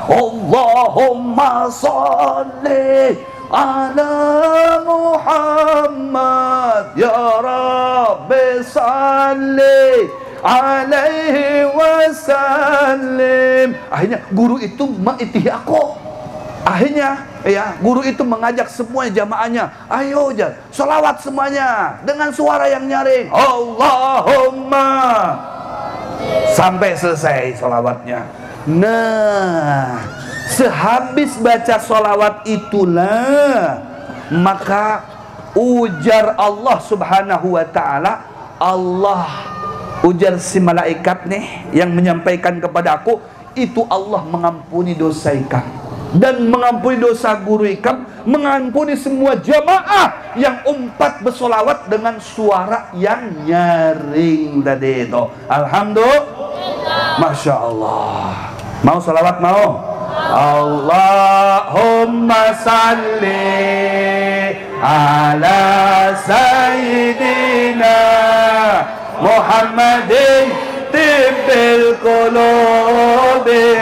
Speaker 1: Allahumma salli ala Muhammad ya Rabbi salli alaihi wasallim. Akhirnya guru itu mengitih aku. Akhirnya ya guru itu mengajak semua jamaahnya, ayo jar selawat semuanya dengan suara yang nyaring, Allahumma, sampai selesai selawatnya. Nah, sehabis baca solawat itulah maka ujar Allah subhanahu wa ta'ala, Allah ujar si malaikat nih yang menyampaikan kepada aku, itu Allah mengampuni dosa ikam dan mengampuni dosa guru ikam, mengampuni semua jamaah yang umpat bersolawat dengan suara yang nyaring tadi itu. Alhamdulillah, Masya Allah. Mau salawat mau? Allahumma salli ala sayyidina Muhammadin tibbil qulubi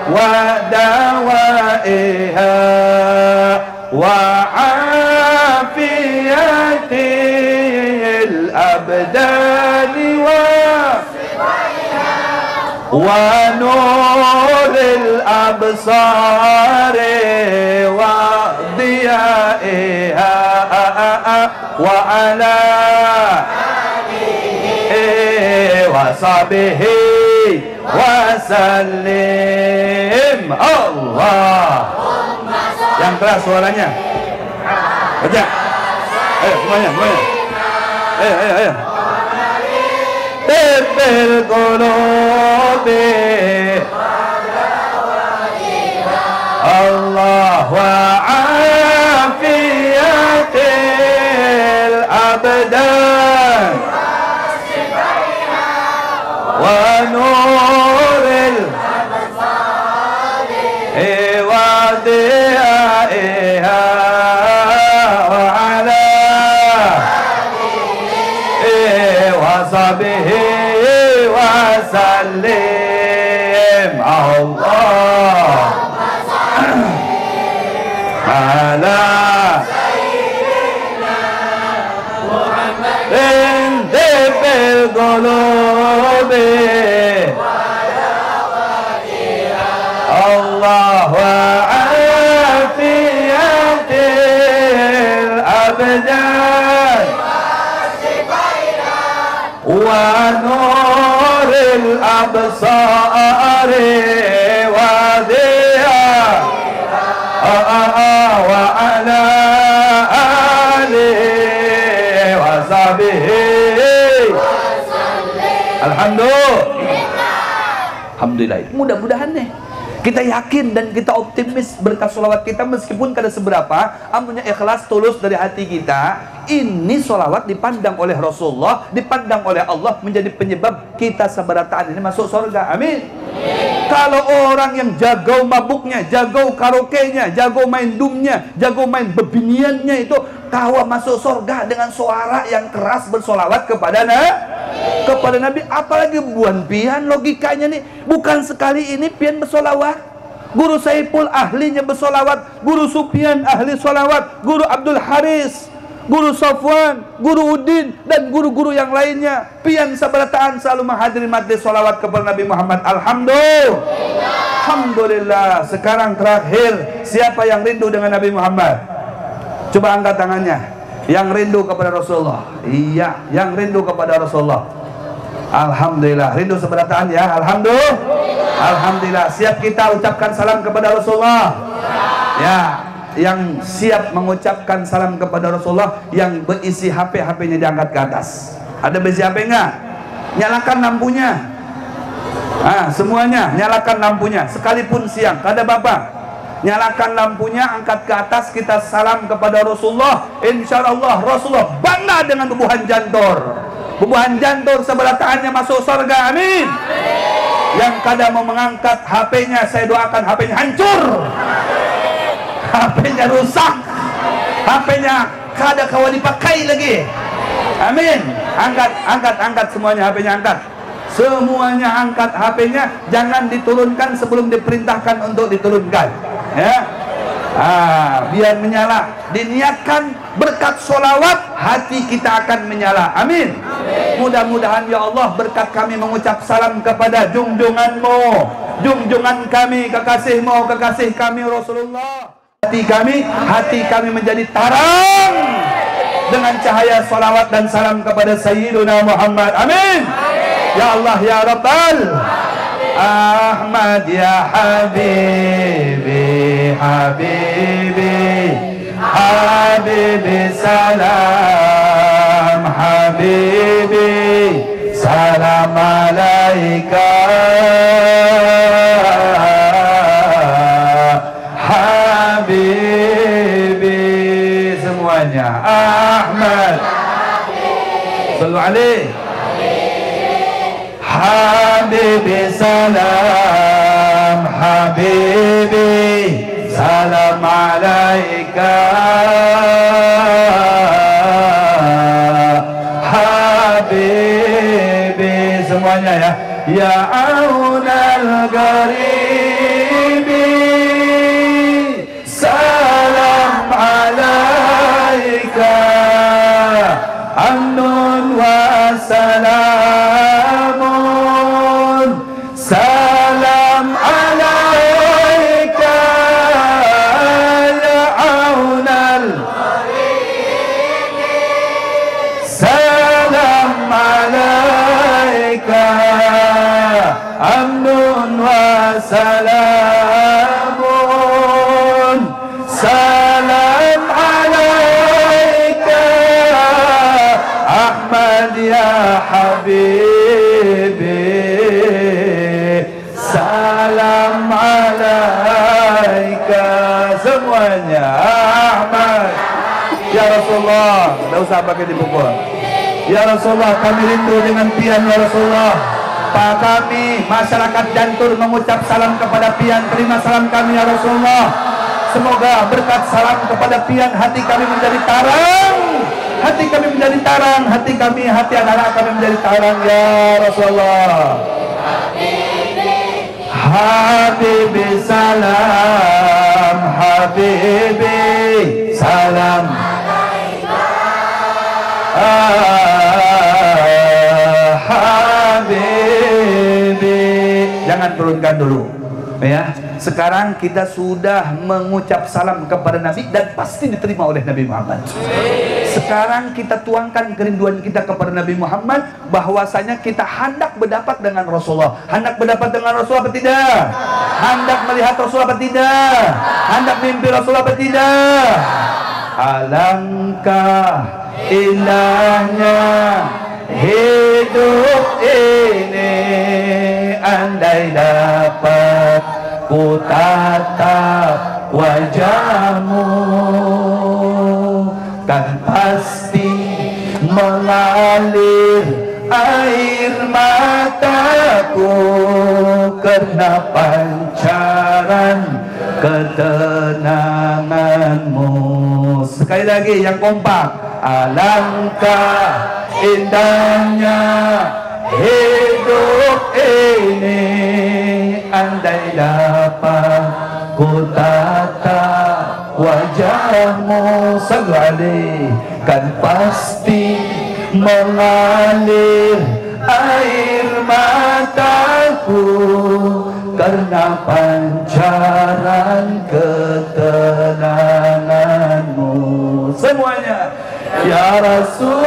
Speaker 1: wa dawaiha wa afiyatil abdani wa nuril absari wa diyaiha wa ala wa sahbihi wa sallim. Allah, yang keras suaranya, baca, ayo semuanya, ayo tibbil qulubi Allah wa afiyatil abdan wa nuril wa diyaiha wa ala wa sahbihi wa sallim. Allah ala Muhammadin tibbil qulubi Allah wa afiyatil abdan wa nuril absari wa diya wa ala alihi wa sahbihi. Alhamdulillah. Mudah-mudahan nih kita yakin dan kita optimis berkat sholawat kita, meskipun kada seberapa, amunnya ikhlas tulus dari hati kita, ini sholawat dipandang oleh Rasulullah, dipandang oleh Allah menjadi penyebab kita seberataan ini masuk surga. Amin. Kalau orang yang jago mabuknya, jago karaoke-nya, jago main dumnya, jago main bebiniannya itu kawa masuk surga dengan suara yang keras bersolawat kepada Nabi. Apalagi buan pian logikanya nih, bukan sekali ini pian bersolawat. Guru Saiful ahlinya bersolawat, Guru Sufyan ahli solawat, Guru Abdul Haris, Guru Safwan, Guru Udin, dan guru-guru yang lainnya. Pian sabarataan selalu menghadiri majlis sholawat kepada Nabi Muhammad. Alhamdulillah. Sekarang terakhir, siapa yang rindu dengan Nabi Muhammad? Coba angkat tangannya. Yang rindu kepada Rasulullah. Iya, yang rindu kepada Rasulullah. Alhamdulillah. Rindu seberataan ya. Alhamdulillah. Siap kita ucapkan salam kepada Rasulullah. Ya, yang siap mengucapkan salam kepada Rasulullah, yang berisi HP-nya diangkat ke atas. Ada berisi HP enggak? Nyalakan lampunya. Semuanya nyalakan lampunya, sekalipun siang. Ada bapak, nyalakan lampunya, angkat ke atas, kita salam kepada Rasulullah. Insyaallah Rasulullah bangga dengan bubuhan jantor. Bubuhan jantor sebelataannya masuk surga, amin. Yang kada mau mengangkat HP-nya, saya doakan HP-nya hancur. HP-nya rusak, HP-nya kada kawan dipakai lagi, amin. Angkat semuanya, HP-nya angkat. Semuanya angkat HP-nya, jangan diturunkan sebelum diperintahkan untuk diturunkan, ya. Biar menyala. Diniatkan berkat sholawat, hati kita akan menyala, amin. Mudah-mudahan ya Allah, berkat kami mengucap salam kepada junjunganmu, junjungan kami, kekasihmu, kekasih kami Rasulullah. Hati kami menjadi terang dengan cahaya salawat dan salam kepada Sayyiduna Muhammad, amin. Ya Allah ya Rabbal Ahmad ya Habibi, Habibi salam, Habibi salam alaika, Habibi. Semuanya Ahmad sallu alaihi, Habibi salam, Habibi salam alaika, Habibi. Semuanya ya. Ya aunal garibi salam alaika, amnun wa salamun, salam alaika, ya aunal salam alaika, amnun wa salamun, salam alaika, Ahmad ya Habibi, salam alaika. Semuanya Ahmad ya Rasulullah. Tidak usah pakai dipukul. Ya Rasulullah, kami rindu dengan pian ya Rasulullah. Pak kami masyarakat Jantur mengucap salam kepada pian. Terima salam kami ya Rasulullah. Semoga berkat salam kepada pian hati kami menjadi terang, hati kami menjadi terang, hati anak-anak kami menjadi terang ya Rasulullah. Habibi salam, Habibi salam, Habibi. Jangan turunkan dulu, ya. Sekarang kita sudah mengucap salam kepada Nabi dan pasti diterima oleh Nabi Muhammad. Sekarang kita tuangkan kerinduan kita kepada Nabi Muhammad, bahwasanya kita hendak berdapat dengan Rasulullah. Hendak berdapat dengan Rasulullah apa tidak? Hendak melihat Rasulullah apa tidak? Hendak mimpi Rasulullah apa tidak? Alangkah indahnya hidup ini, andai dapat ku tatap wajahmu, kan pasti mengalir air mataku karena pancaran ketenanganmu. Sekali lagi yang kompak. Alangkah indahnya hidup ini, andai dapat ku tatap wajah wajahmu sallu alaihi, kan pasti mengalir air mataku karena pancaran ketenanganmu. Semuanya. Ya Rasulullah,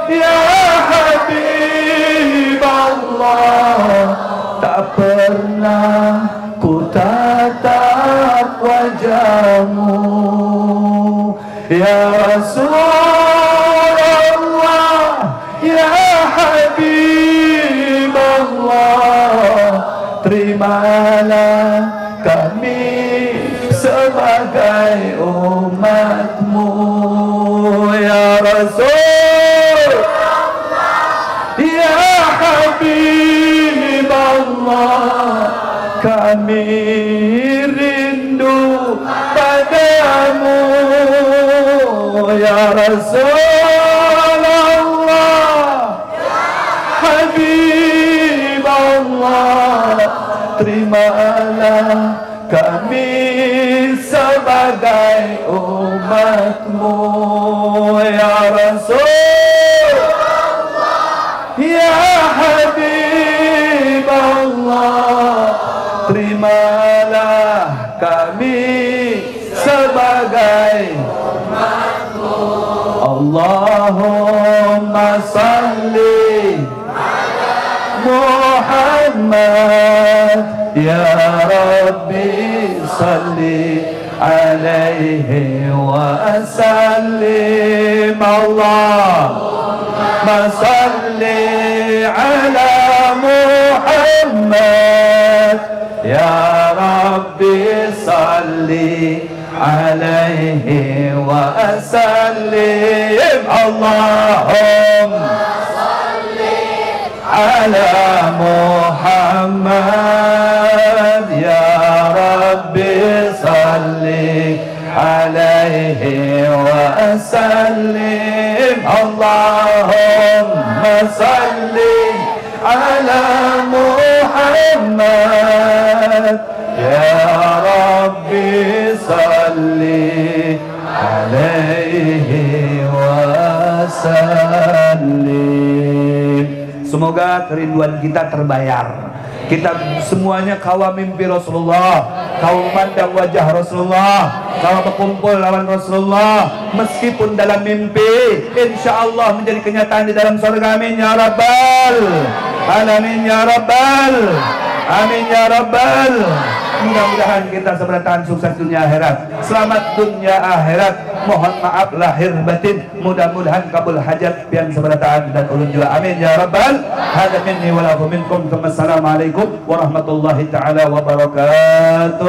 Speaker 1: ya Habib Allah, tak pernah ku tatap wajahmu. Ya Rasulullah, ya Habib Allah, terimalah kami sebagai umatmu. Ya Rasul, ya Habib Allah, kami rindu padamu. Ya Rasulullah, Habib Allah, terimalah kami sebagai umatmu. Ya Rasul, ya Habib Allah, terimalah kami sebagai umatmu. Allahumma salli Muhammad, ya Rabbi salli alaihi wa sallim. Allahumma salli ala Muhammad, ya Rabbi salli alaihi wa sallim. Allahumma ala Muhammad, ya Rabbi salli alaihi wa sallim. Allahumma salli ala Muhammad, ya Rabbi salli alaihi wa sallim. Semoga kerinduan kita terbayar. Kita semuanya kawal mimpi Rasulullah, kawal memandang wajah Rasulullah, kawal berkumpul lawan Rasulullah. Meskipun dalam mimpi, insya Allah menjadi kenyataan di dalam surga. Amin ya Rabbal Alamin ya Rabbal, amin ya Rabbal. Mudah-mudahan kita seberatan sukses dunia akhirat, selamat dunia akhirat. Mohon maaf lahir batin, mudah-mudahan kabul hajat pian seberatan dan ulun juga. Amin ya Rabbal Alamin wa lakum minkum. Assalamualaikum warahmatullahi taala wabarakatuh.